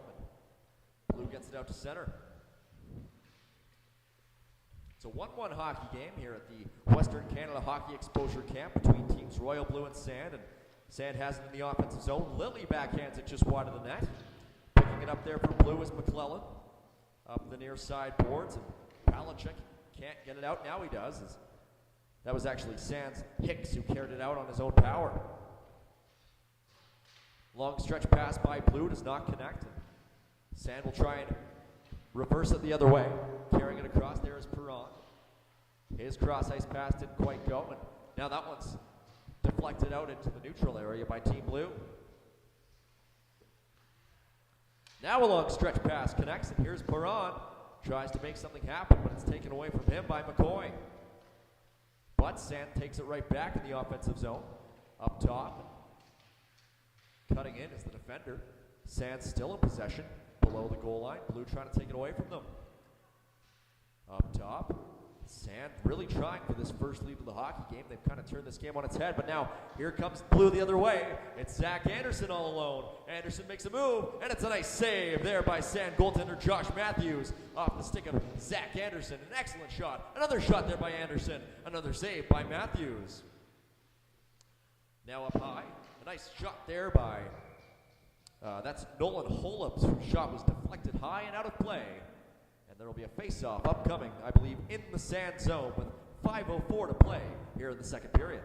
Blue gets it out to center. It's a 1-1 hockey game here at the Western Canada Hockey Exposure Camp between teams Royal Blue and Sand. And Sand has it in the offensive zone. Lilly backhands it just wide of the net. Picking it up there for Blue is McClellan. Up the near side boards. And Palachuk can't get it out. Now he does. That was actually Sand's Hicks who carried it out on his own power. Long stretch pass by Blue does not connect. Sand will try and reverse it the other way. Carrying it across there is Perron. His cross ice pass didn't quite go. And now that one's deflected out into the neutral area by Team Blue. Now a long stretch pass connects, and here's Perron. Tries to make something happen, but it's taken away from him by McCoy. But Sand takes it right back in the offensive zone. Up top. Cutting in is the defender. Sand still in possession below the goal line. Blue trying to take it away from them. Up top. Sand really trying for this first lead of the hockey game. They've kind of turned this game on its head, but now here comes Blue the other way. It's Zach Anderson all alone. Anderson makes a move, and it's a nice save there by Sand goaltender Josh Matthews off the stick of Zach Anderson. An excellent shot. Another shot there by Anderson. Another save by Matthews. Now up high. A nice shot there by, that's Nolan Holub's shot was deflected high and out of play. And there will be a face-off upcoming, I believe, in the Sand zone with 5:04 to play here in the second period.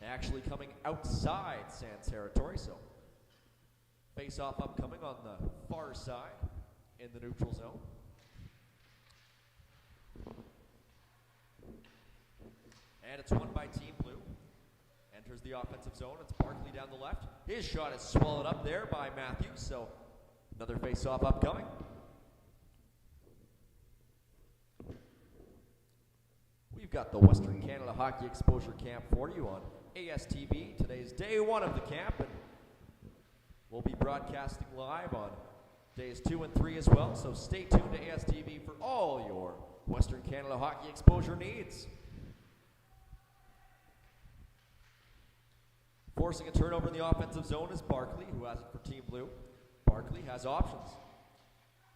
Actually coming outside Sand territory, so face-off upcoming on the far side in the neutral zone. And it's won by Team Blue. Enters the offensive zone. It's Barkley down the left. His shot is swallowed up there by Matthews, so another face-off upcoming. We've got the Western Canada Hockey Exposure Camp for you on ASTV. Today's day one of the camp, and we'll be broadcasting live on days 2 and 3 as well, so stay tuned to ASTV for all your Western Canada Hockey Exposure needs. Forcing a turnover in the offensive zone is Barkley, who has it for Team Blue. Barkley has options.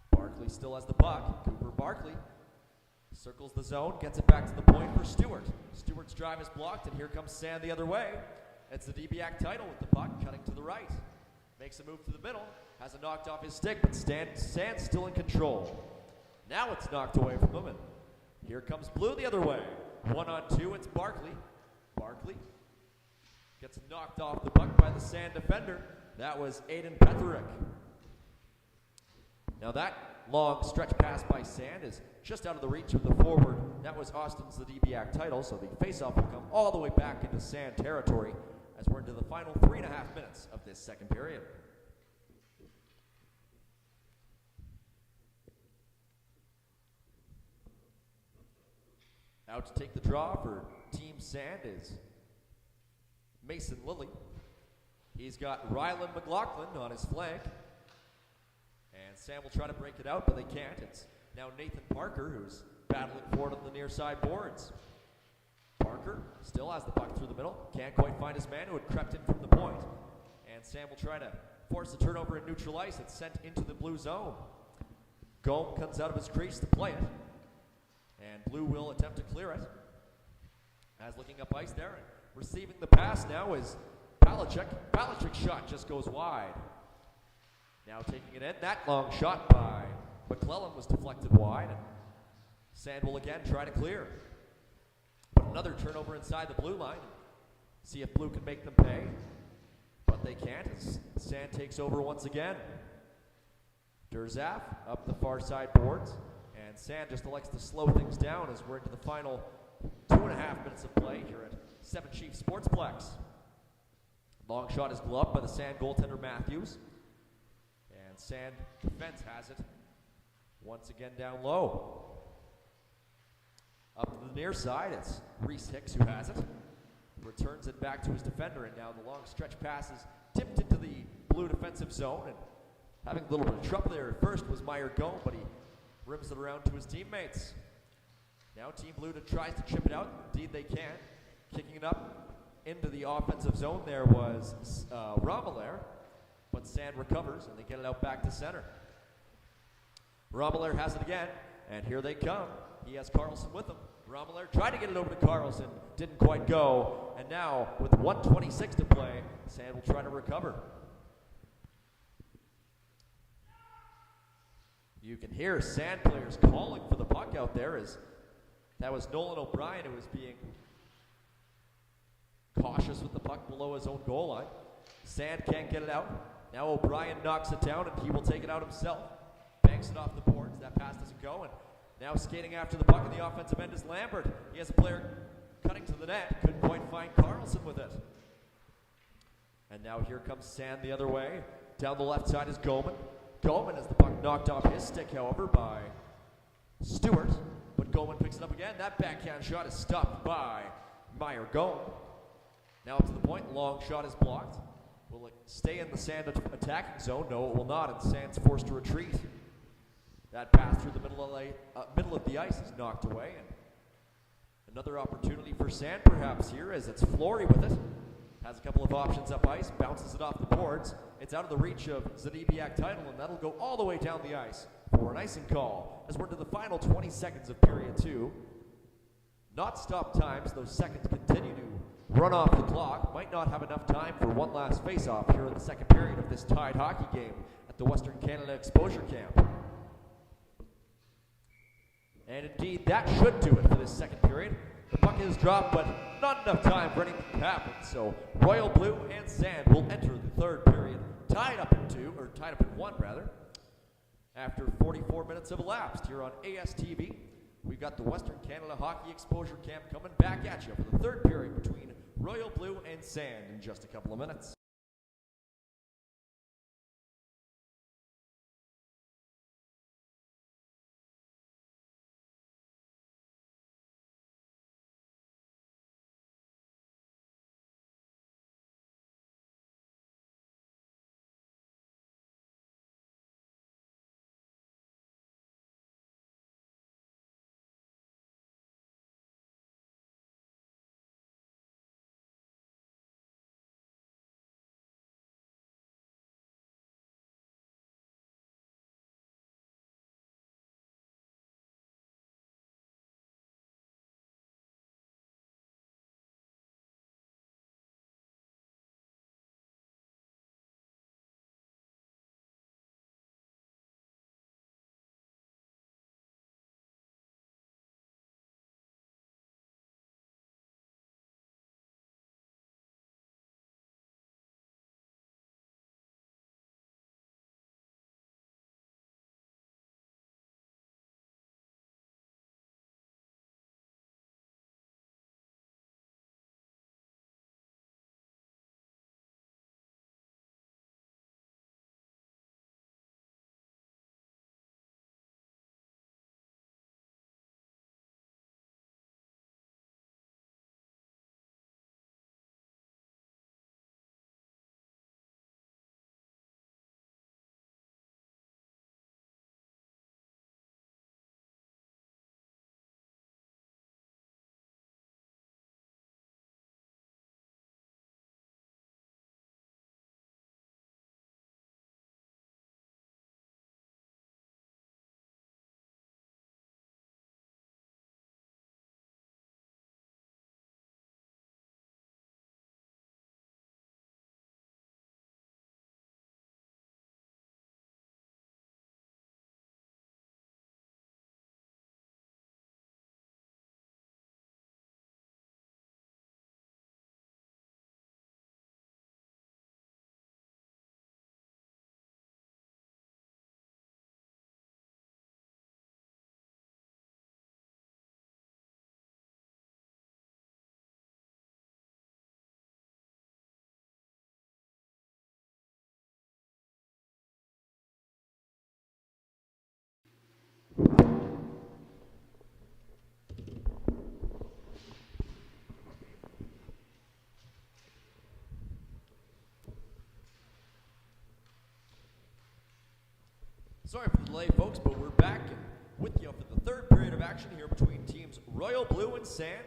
Barkley still has the puck. Cooper Barkley circles the zone, gets it back to the point for Stewart. Stewart's drive is blocked, and here comes Sand the other way. It's the DBAC title with the puck cutting to the right. Makes a move to the middle, has it knocked off his stick, but Sand's still in control. Now it's knocked away from him, and here comes Blue the other way. 1-on-2, it's Barkley. Barkley gets knocked off the puck by the Sand defender. That was Aiden Petherick. Now that long stretch pass by Sand is just out of the reach of the forward. That was Austin's the DBAC title, so the faceoff will come all the way back into Sand territory as we're into the final 3.5 minutes of this second period. Out to take the draw for Team Sand is Mason Lilly. He's got Rylan McLaughlin on his flank. And Sam will try to break it out, but they can't. It's now Nathan Parker who's battling for it on the near side boards. Parker still has the puck through the middle. Can't quite find his man who had crept in from the point. And Sam will try to force the turnover in neutral ice. It's sent into the Blue zone. Gome comes out of his crease to play it. And Blue will attempt to clear it. As looking up ice there. Receiving the pass now is Palachuk. Palachuk's shot just goes wide. Now taking it in. That long shot by McClellan was deflected wide. And Sand will again try to clear. But another turnover inside the blue line. See if Blue can make them pay. But they can't as Sand takes over once again. Durzaf up the far side boards. And Sand just elects to slow things down as we're into the final 2.5 minutes of play here at Seven Chief Sportsplex. Long shot is gloved by the Sand goaltender Matthews. And Sand defense has it once again down low. Up to the near side, it's Reese Hicks who has it. Returns it back to his defender, and now the long stretch pass is tipped into the Blue defensive zone. And having a little bit of trouble there at first was Meyer Gome, but he rims it around to his teammates. Now Team Blue tries to chip it out. Indeed they can. Kicking it up into the offensive zone there was Romelaire, but Sand recovers and they get it out back to center. Rommelaar has it again, and here they come. He has Carlson with him. Rommelaar tried to get it over to Carlson, didn't quite go, and now with 1:26 to play, Sand will try to recover. You can hear Sand players calling for the puck out there, as that was Nolan O'Brien who was being cautious with the puck below his own goal line. Sand can't get it out. Now O'Brien knocks it down, and he will take it out himself. Banks it off the boards. That pass doesn't go, and now skating after the puck in the offensive end is Lambert. He has a player cutting to the net. Couldn't quite find Carlson with it. And now here comes Sand the other way. Down the left side is Goman. Goman has the puck knocked off his stick, however, by Stewart. But Goman picks it up again. That backhand shot is stopped by Meyer Goman. Now up to the point. Long shot is blocked. Will it stay in the Sand attacking zone? No, it will not, and Sand's forced to retreat. That pass through the middle of the ice is knocked away, and another opportunity for Sand perhaps here, as it's Fleury with it. Has a couple of options up ice, bounces it off the boards. It's out of the reach of Zanibiak Title, and that'll go all the way down the ice for an icing call as we're into the final 20 seconds of period 2. Not stop times, those seconds continue to run off the clock. Might not have enough time for one last face-off here in the second period of this tied hockey game at the Western Canada Exposure Camp. And indeed, that should do it for this second period. The puck is dropped, but not enough time for anything to happen. So Royal Blue and Sand will enter the third period tied up at 1 rather. After 44 minutes have elapsed here on ASTV, we've got the Western Canada Hockey Exposure Camp coming back at you for the third period between Royal Blue and Sand in just a couple of minutes. Sorry for the delay, folks, but we're back and with you for the third period of action here between teams Royal Blue and Sand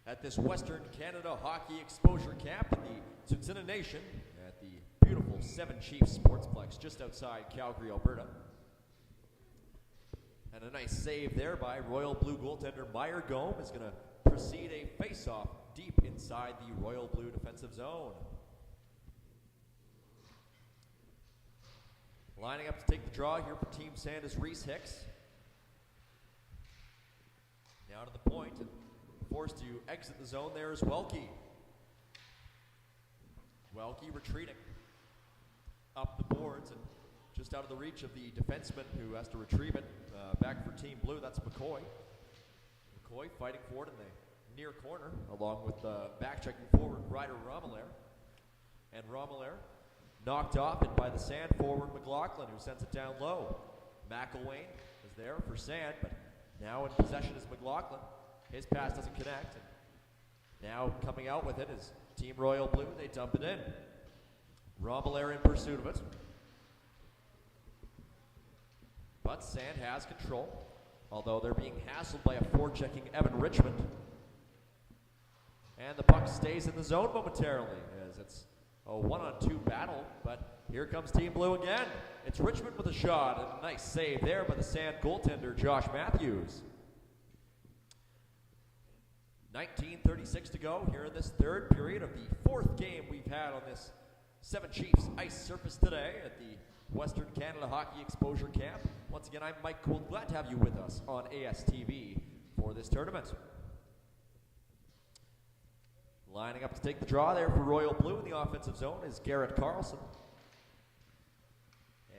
at this Western Canada Hockey Exposure Camp in the Tsuut'ina Nation at the beautiful Seven Chiefs Sportsplex just outside Calgary, Alberta. And a nice save there by Royal Blue goaltender Meyer Gome is going to proceed a face-off deep inside the Royal Blue defensive zone. Lining up to take the draw here for Team Sand is Reese Hicks. Now to the point and forced to exit the zone there is Welke. Welke retreating up the boards and just out of the reach of the defenseman who has to retrieve it. Back for Team Blue, that's McCoy. McCoy fighting for it in the near corner, along with back-checking forward Ryder Romelaire. And Romelaire knocked off and by the Sand forward McLaughlin, who sends it down low. McElwain is there for Sand, but now in possession is McLaughlin. His pass doesn't connect. And now coming out with it is Team Royal Blue. They dump it in. Romelaire in pursuit of it. But Sand has control, although they're being hassled by a forechecking Evan Richmond. And the puck stays in the zone momentarily as it's a 1-on-2 battle, but here comes Team Blue again. It's Richmond with a shot, and a nice save there by the Sand goaltender Josh Matthews. 19:36 to go here in this third period of the fourth game we've had on this Seven Chiefs ice surface today at the Western Canada Hockey Exposure Camp. Once again, I'm Mike Cool. Glad to have you with us on ASTV for this tournament. Lining up to take the draw there for Royal Blue in the offensive zone is Garrett Carlson.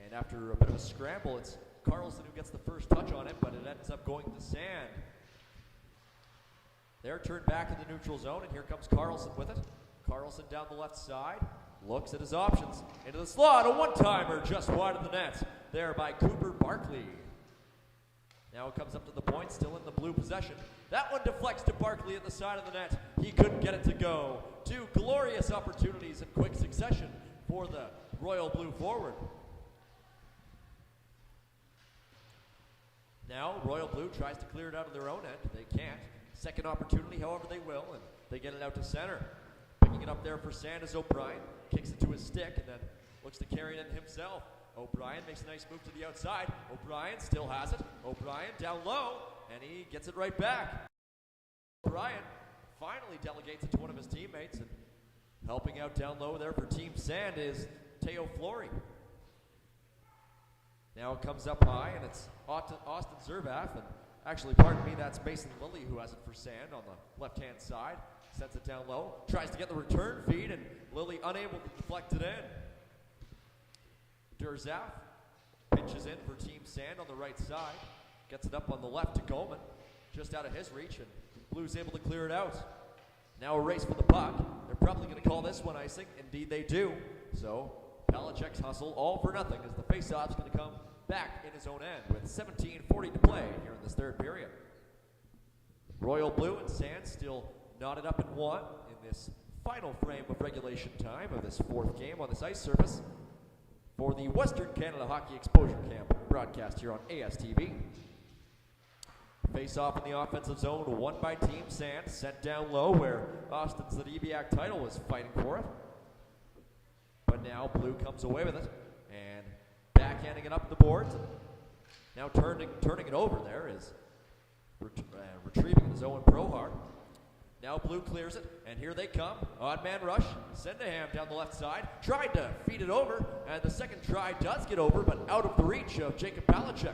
And after a bit of a scramble, it's Carlson who gets the first touch on it, but it ends up going to Sand. They're turned back in the neutral zone, and here comes Carlson with it. Carlson down the left side, looks at his options. Into the slot, a one-timer just wide of the net there by Cooper Barkley. Now it comes up to the point, still in the Blue possession. That one deflects to Barkley at the side of the net. He couldn't get it to go. Two glorious opportunities in quick succession for the Royal Blue forward. Now Royal Blue tries to clear it out of their own end. They can't. Second opportunity, however, they will, and they get it out to center. Picking it up there for Sand is O'Brien. Kicks it to his stick and then looks to carry it in himself. O'Brien makes a nice move to the outside. O'Brien still has it. O'Brien down low, and he gets it right back. O'Brien finally delegates it to one of his teammates, and helping out down low there for Team Sand is Teo Fleury. Now it comes up high, and it's Austin Zervath, and actually, pardon me, that's Mason Lilly who has it for Sand on the left-hand side. Sets it down low, tries to get the return feed, and Lilly unable to deflect it in. Durzath pinches in for Team Sand on the right side. Gets it up on the left to Goldman, just out of his reach, and Blue's able to clear it out. Now a race for the puck. They're probably going to call this one icing. Indeed they do. So Palachek's hustle all for nothing as the faceoff's going to come back in his own end with 17:40 to play here in this third period. Royal Blue and Sand still knotted up in one in this final frame of regulation time of this fourth game on this ice surface for the Western Canada Hockey Exposure Camp broadcast here on ASTV. Face off in the offensive zone, won by Team Sand, sent down low where Austin Zadibiak title was fighting for it. But now Blue comes away with it and backhanding it up the boards. And now turning it over there is retrieving his Owen Prohar. Now Blue clears it, and here they come. Odd man rush. Sendaham down the left side. Tried to feed it over, and the second try does get over, but out of the reach of Jacob Palachek.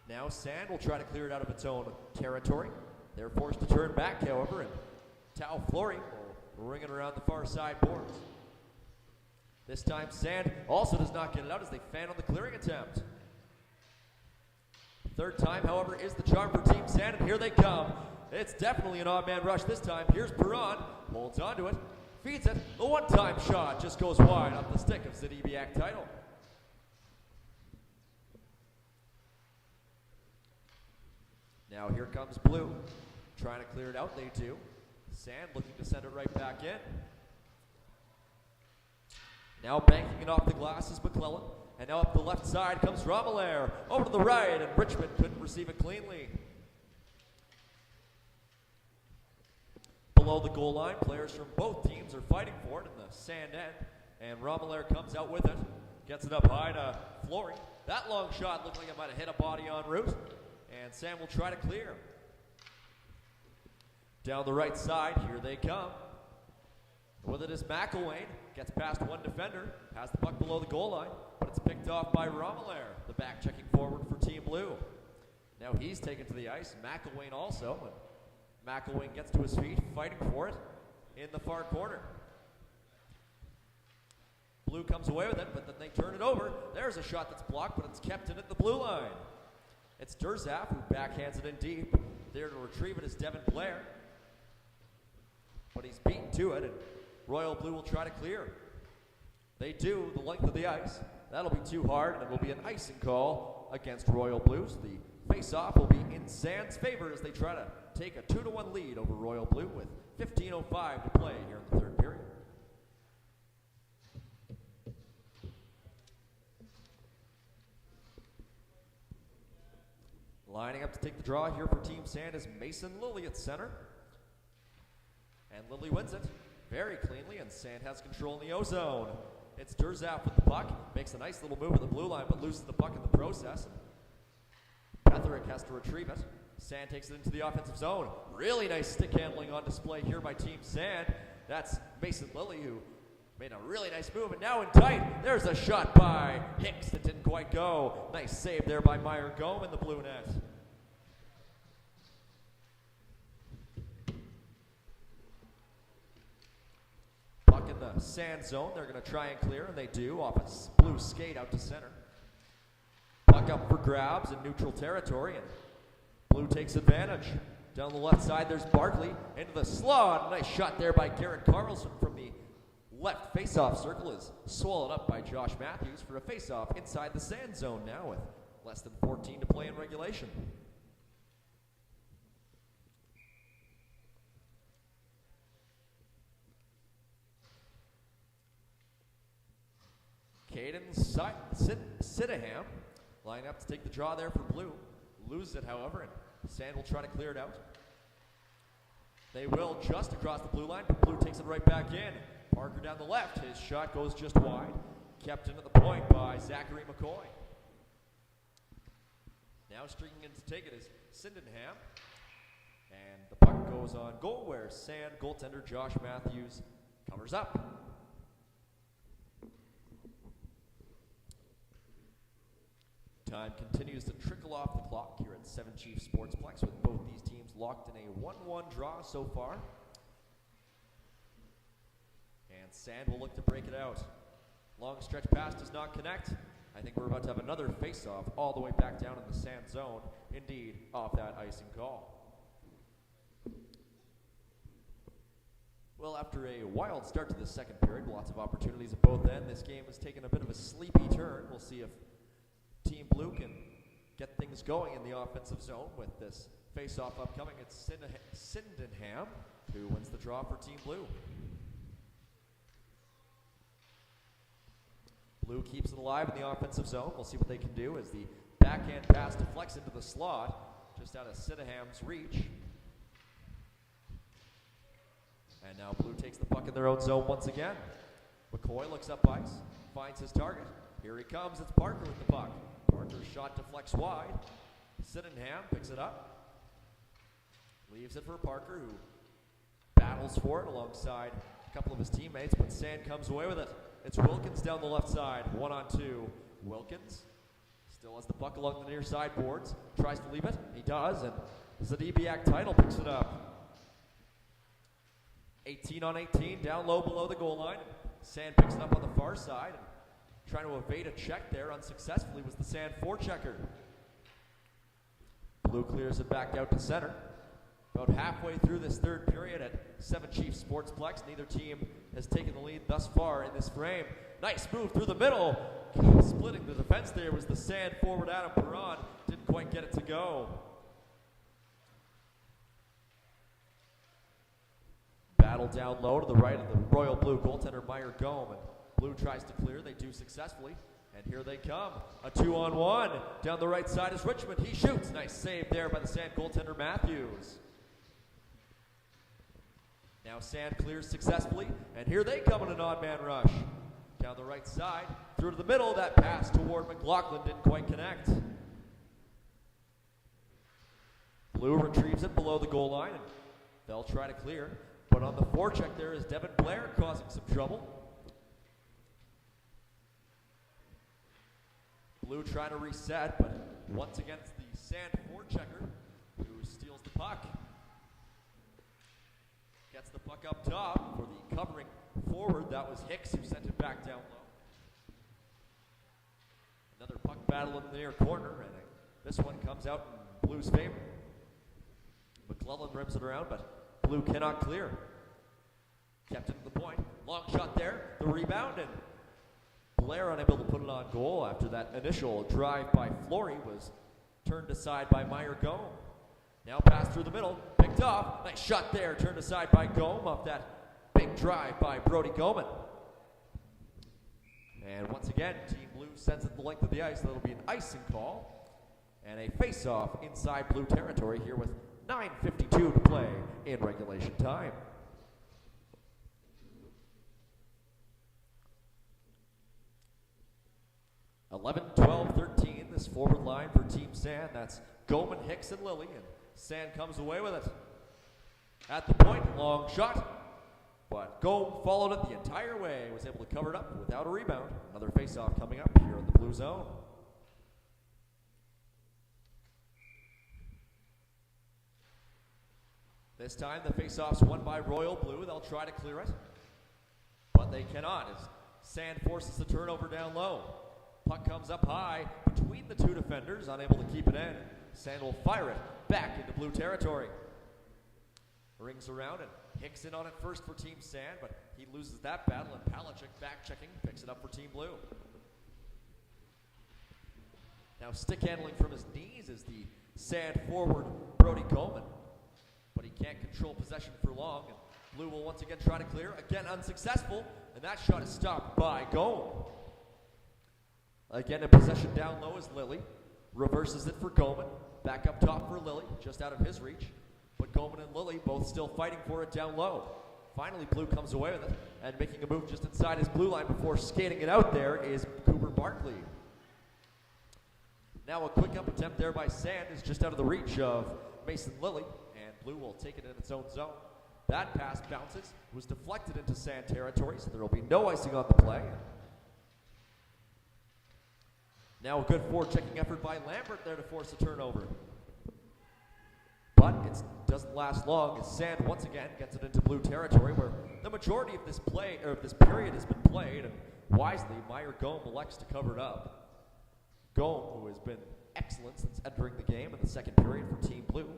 Now Sand will try to clear it out of its own territory. They're forced to turn back, however, and Tao Fleury will ring it around the far side boards. This time Sand also does not get it out as they fan on the clearing attempt. Third time, however, is the charm for Team Sand, and here they come. It's definitely an odd man rush this time. Here's Perron, holds onto it, feeds it. The one-time shot just goes wide off the stick of Zadibiak title. Now here comes Blue, trying to clear it out. They do. Sand looking to send it right back in. Now banking it off the glass is McClellan. And now up the left side comes Romelaire. Over to the right, and Richmond couldn't receive it cleanly. Below the goal line, players from both teams are fighting for it in the Sand end. And Romelaire comes out with it. Gets it up high to Fleury. That long shot looked like it might have hit a body en route. And Sand will try to clear. Down the right side, here they come. With it is McElwain. Gets past one defender. Has the puck below the goal line. But it's picked off by Romelaire, the back checking forward for Team Blue. Now he's taken to the ice. McElwain also. And McElwain gets to his feet, fighting for it in the far corner. Blue comes away with it, but then they turn it over. There's a shot that's blocked, but it's kept in at the blue line. It's Durzaf who backhands it in deep. There to retrieve it is Devin Blair. But he's beaten to it, and Royal Blue will try to clear. They do the length of the ice. That'll be too hard, and it will be an icing call against Royal Blues. The face-off will be in Sand's favor as they try to take a 2-1 lead over Royal Blue with 15:05 to play here in the third period. Lining up to take the draw here for Team Sand is Mason Lilly at center. And Lilly wins it very cleanly, and Sand has control in the O-zone. It's Durzaf with the puck, makes a nice little move at the blue line, but loses the puck in the process. Petherick has to retrieve it. Sand takes it into the offensive zone. Really nice stick handling on display here by Team Sand. That's Mason Lilly who made a really nice move, and now in tight, there's a shot by Hicks that didn't quite go. Nice save there by Meyer Gome in the blue net. Puck in the Sand zone. They're going to try and clear, and they do off a blue skate out to center. Puck up for grabs in neutral territory, and Blue takes advantage. Down the left side, there's Barkley into the slot. Nice shot there by Garrett Carlson from the left face-off circle, is swallowed up by Josh Matthews for a face-off inside the Sand zone now with less than 14 to play in regulation. Caden Siddaham lining up to take the draw there for Blue. Loses it, however, and Sand will try to clear it out. They will just across the blue line, but Blue takes it right back in. Parker down the left. His shot goes just wide. Kept in at the point by Zachary McCoy. Now streaking in to take it is Sydenham. And the puck goes on goal where Sand goaltender Josh Matthews covers up. Time continues to trickle off the clock here at Seven Chiefs Sportsplex with both these teams locked in a 1-1 draw so far. And Sand will look to break it out. Long stretch pass does not connect. I think we're about to have another face-off all the way back down in the Sand zone. Indeed, off that icing call. Well, after a wild start to the second period, lots of opportunities at both ends. This game has taken a bit of a sleepy turn. We'll see if Team Blue can get things going in the offensive zone with this face-off upcoming. It's Sydenham who wins the draw for Team Blue. Blue keeps it alive in the offensive zone. We'll see what they can do as the backhand pass deflects into the slot, just out of Sydenham's reach. And now Blue takes the puck in their own zone once again. McCoy looks up ice, finds his target. Here he comes, it's Parker with the puck. Parker's shot deflects wide. Sydenham picks it up. Leaves it for Parker, who battles for it alongside a couple of his teammates, but Sand comes away with it. It's Wilkins down the left side, 1-on-2. Wilkins still has the puck along the near side boards. Tries to leave it, he does, and Zadibiak Title picks it up. 18-on-18, down low below the goal line. Sand picks it up on the far side. Trying to evade a check there unsuccessfully was the Sand forechecker. Blue clears it back out to center. About halfway through this third period at Seven Chiefs Sportsplex, neither team has taken the lead thus far in this frame. Nice move through the middle. Splitting the defense there was the Sand forward Adam Perron. Didn't quite get it to go. Battle down low to the right of the Royal Blue goaltender Meyer Gome. And Blue tries to clear, they do successfully, and here they come. A 2-on-1, down the right side is Richmond, he shoots. Nice save there by the Sand goaltender Matthews. Now Sand clears successfully, and here they come in an odd man rush. Down the right side, through to the middle. That pass toward McLaughlin didn't quite connect. Blue retrieves it below the goal line, and they'll try to clear. But on the forecheck there is Devin Blair causing some trouble. Blue trying to reset, but once again it's the Sand forechecker who steals the puck. Gets the puck up top for the covering forward. That was Hicks who sent it back down low. Another puck battle in the near corner, and this one comes out in Blue's favor. McClellan rims it around, but Blue cannot clear. Kept it to the point. Long shot there. The rebound, and Blair unable to put it on goal after that initial drive by Flory was turned aside by Meyer Gome. Now pass through the middle. Picked off. Nice shot there. Turned aside by Gome off that big drive by Brody Goman. And once again, Team Blue sends it the length of the ice. That'll be an icing call. And a face-off inside Blue territory here with 9:52 to play in regulation time. (11, 12, 13). This forward line for Team Sand. That's Goman, Hicks, and Lilly. And Sand comes away with it. At the point, long shot. But Gome followed it the entire way. Was able to cover it up without a rebound. Another face-off coming up here in the Blue zone. This time the face-off's won by Royal Blue. They'll try to clear it, but they cannot as Sand forces the turnover down low. Puck comes up high between the two defenders, unable to keep it in. Sand will fire it back into Blue territory. Rings around and Hicks in on it first for Team Sand, but he loses that battle, and Palachuk back checking, picks it up for Team Blue. Now stick handling from his knees is the Sand forward Brody Goman, but he can't control possession for long, and Blue will once again try to clear, again unsuccessful, and that shot is stopped by Gome. Again in possession down low is Lilly, reverses it for Goman, back up top for Lilly, just out of his reach, but Goman and Lilly both still fighting for it down low. Finally Blue comes away with it, and making a move just inside his blue line before skating it out there is Cooper Barkley. Now a quick up attempt there by Sand is just out of the reach of Mason Lilly, and Blue will take it in its own zone. That pass bounces, was deflected into Sand territory, so there will be no icing on the play. Now a good forward-checking effort by Lambert there to force a turnover. But it doesn't last long as Sand once again gets it into Blue territory, where the majority of this play or of this period has been played, and wisely Meyer Gome elects to cover it up. Gome, who has been excellent since entering the game in the second period for Team Blue,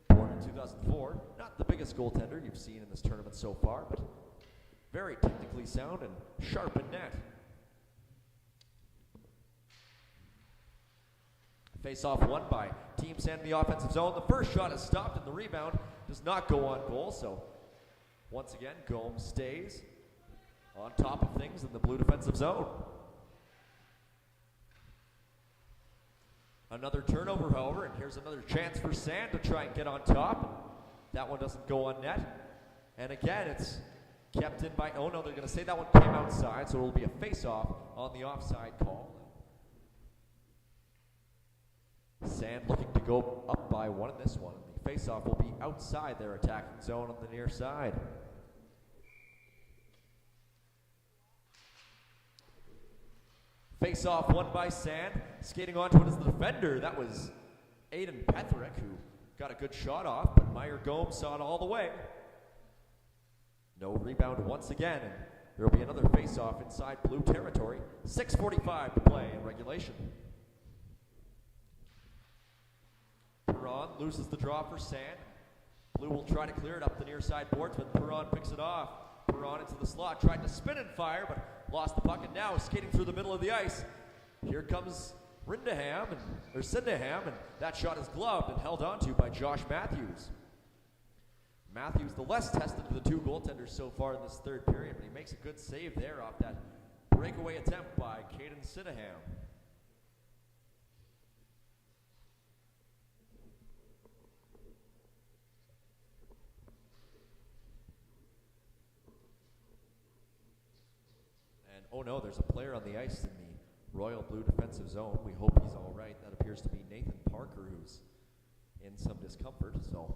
born in 2004, not the biggest goaltender you've seen in this tournament so far, but very technically sound and sharp in net. Face-off won by Team Sand in the offensive zone. The first shot is stopped, and the rebound does not go on goal. So once again, Gome stays on top of things in the Blue defensive zone. Another turnover, however, and here's another chance for Sand to try and get on top. That one doesn't go on net. And again, it's kept in by, oh no, they're going to say that one came outside, so it'll be a face-off on the offside call. Sand looking to go up by one in this one. The face-off will be outside their attacking zone on the near side. Face-off won by Sand. Skating onto it as the defender. That was Aiden Petherick, who got a good shot off, but Meyer Gome saw it all the way. No rebound once again, and there will be another face-off inside Blue territory. 6:45 to play in regulation. Perron loses the draw for Sand. Blue will try to clear it up the near side boards, but Perron picks it off. Perron into the slot, tried to spin and fire, but lost the puck, and now is skating through the middle of the ice. Here comes Sydenham, and that shot is gloved and held onto by Josh Matthews. Matthews, the less tested of the two goaltenders so far in this third period, but he makes a good save there off that breakaway attempt by Caden Sydenham. Oh no, there's a player on the ice in the Royal Blue defensive zone. We hope he's all right. That appears to be Nathan Parker, who's in some discomfort. So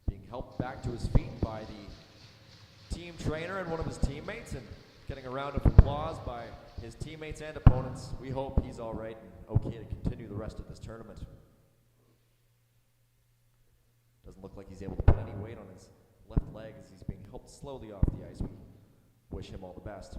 being helped back to his feet by the team trainer and one of his teammates, and getting a round of applause by his teammates and opponents. We hope he's all right and okay to continue the rest of this tournament. Doesn't look like he's able to put any weight on his left leg as he's being helped slowly off the ice. We wish him all the best.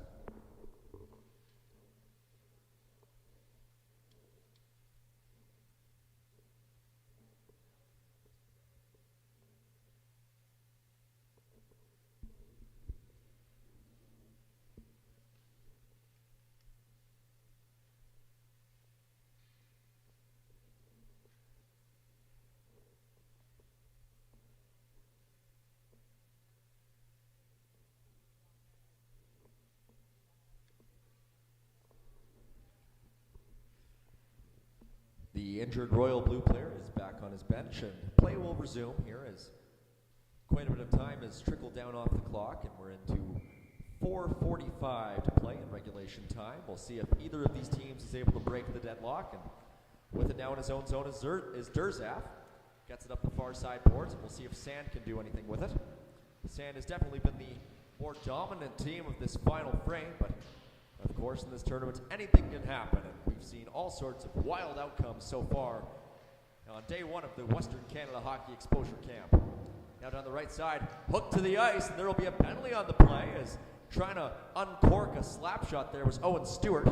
The injured Royal Blue player is back on his bench, and play will resume here as quite a bit of time has trickled down off the clock, and we're into 4:45 to play in regulation time. We'll see if either of these teams is able to break the deadlock, and with it now in his own zone is Durzaf. Gets it up the far side boards, and we'll see if Sand can do anything with it. Sand has definitely been the more dominant team of this final frame, but of course, in this tournament, anything can happen, and we've seen all sorts of wild outcomes so far on day one of the Western Canada Hockey Exposure Camp. Now down the right side, hooked to the ice, and there will be a penalty on the play as trying to uncork a slap shot there was Owen Stewart,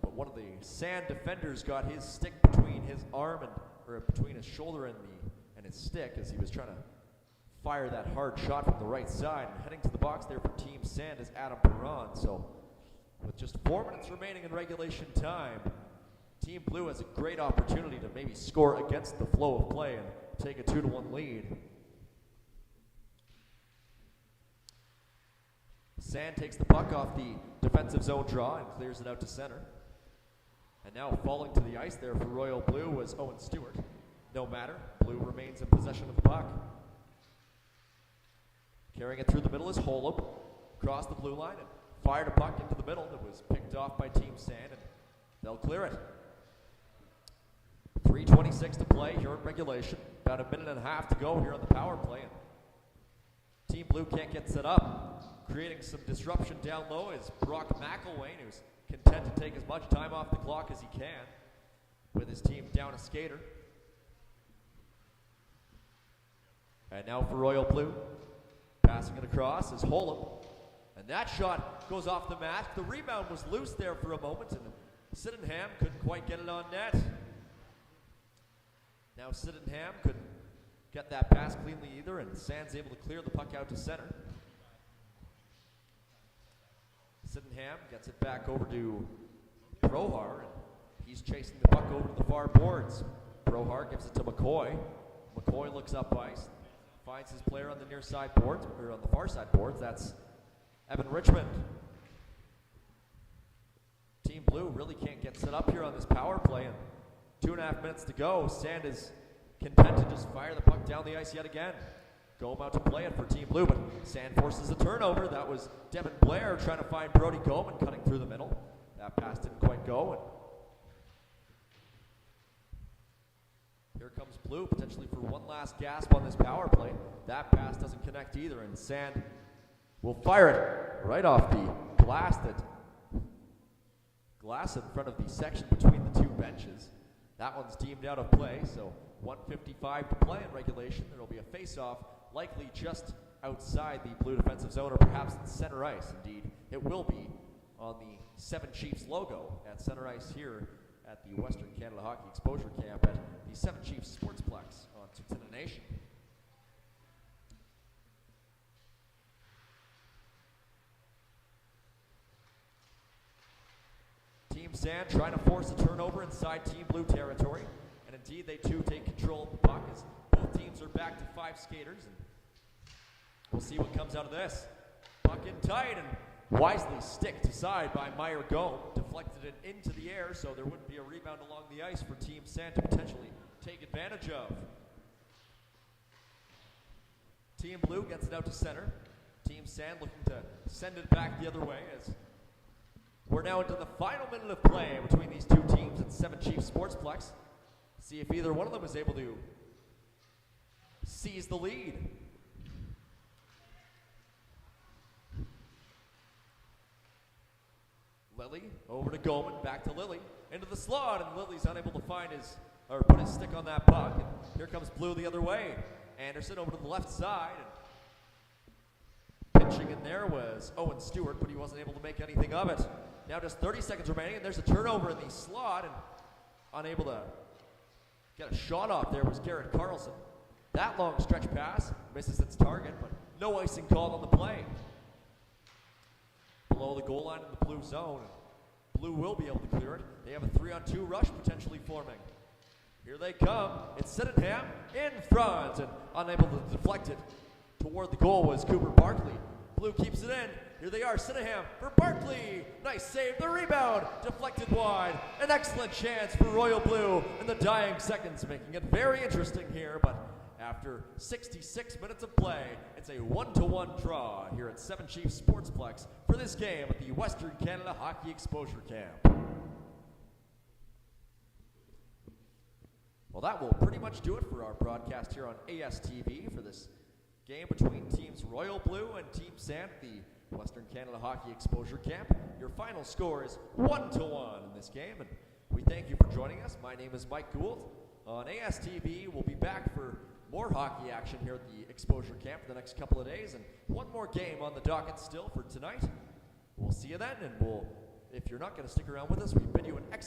but one of the Sand defenders got his stick between his arm or between his shoulder and his stick as he was trying to fire that hard shot from the right side. And heading to the box there for Team Sand is Adam Perron. So with just 4 minutes remaining in regulation time, Team Blue has a great opportunity to maybe score against the flow of play and take a 2-1 lead. Sand takes the puck off the defensive zone draw and clears it out to center. And now falling to the ice there for Royal Blue was Owen Stewart. No matter, Blue remains in possession of the puck. Carrying it through the middle is Holub, across the blue line, and fired a puck into the middle that was picked off by Team Sand, and they'll clear it. 3:26 to play here in regulation. About a minute and a half to go here on the power play. And Team Blue can't get set up. Creating some disruption down low is Brock McElwain, who's content to take as much time off the clock as he can with his team down a skater. And now for Royal Blue, passing it across is Holub. And that shot goes off the mat. The rebound was loose there for a moment, and Sydenham couldn't quite get it on net. Now Sydenham couldn't get that pass cleanly either, and Sand's able to clear the puck out to center. Sydenham gets it back over to Prohar, and he's chasing the puck over to the far boards. Prohar gives it to McCoy. McCoy looks up ice, finds his player on the near side boards, or on the far side boards. That's Evan Richmond. Team Blue really can't get set up here on this power play, and 2.5 minutes to go. Sand is content to just fire the puck down the ice yet again. Gome out to play it for Team Blue, but Sand forces a turnover. That was Devin Blair trying to find Brody Goman cutting through the middle. That pass didn't quite go, and here comes Blue, potentially for one last gasp on this power play. That pass doesn't connect either, and Sand will fire it right off the glass in front of the section between the two benches. That one's deemed out of play, so 1:55 to play in regulation. There will be a face-off, likely just outside the Blue defensive zone, or perhaps at center ice. Indeed, it will be on the Seven Chiefs logo at center ice here at the Western Canada Hockey Exposure Camp at the Seven Chiefs Sportsplex on Tsuut'ina Nation. Team Sand trying to force a turnover inside Team Blue territory, and indeed they too take control of the puck as both teams are back to 5 skaters, and we'll see what comes out of this. Puck in tight and wisely sticked aside by Meyer Gome, deflected it into the air so there wouldn't be a rebound along the ice for Team Sand to potentially take advantage of. Team Blue gets it out to center. Team Sand looking to send it back the other way as We're now into the final minute of play between these two teams at Seven Chiefs Sportsplex. See if either one of them is able to seize the lead. Lilly over to Goman, back to Lilly, into the slot, and Lilly's unable to find or put his stick on that puck. And here comes Blue the other way. Anderson over to the left side. And pitching in there was Owen Stewart, but he wasn't able to make anything of it. Now just 30 seconds remaining, and there's a turnover in the slot, and unable to get a shot off there was Garrett Carlson. That long stretch pass misses its target, but no icing called on the play. Below the goal line in the Blue zone. Blue will be able to clear it. They have a 3-on-2 rush potentially forming. Here they come. It's Sydenham in front, and unable to deflect it toward the goal was Cooper Barkley. Blue keeps it in. Here they are, Sydenham for Barkley. Nice save, the rebound, deflected wide. An excellent chance for Royal Blue in the dying seconds, making it very interesting here, but after 66 minutes of play, it's a 1-1 draw here at Seven Chiefs Sportsplex for this game at the Western Canada Hockey Exposure Camp. Well, that will pretty much do it for our broadcast here on ASTV for this game between teams Royal Blue and Team Sand at the Western Canada Hockey Exposure Camp. Your final score is 1-1 in this game, and we thank you for joining us. My name is Mike Gould. On ASTV, we'll be back for more hockey action here at the Exposure Camp for the next couple of days, and one more game on the docket still for tonight. We'll see you then, and if you're not going to stick around with us, we bid you an excellent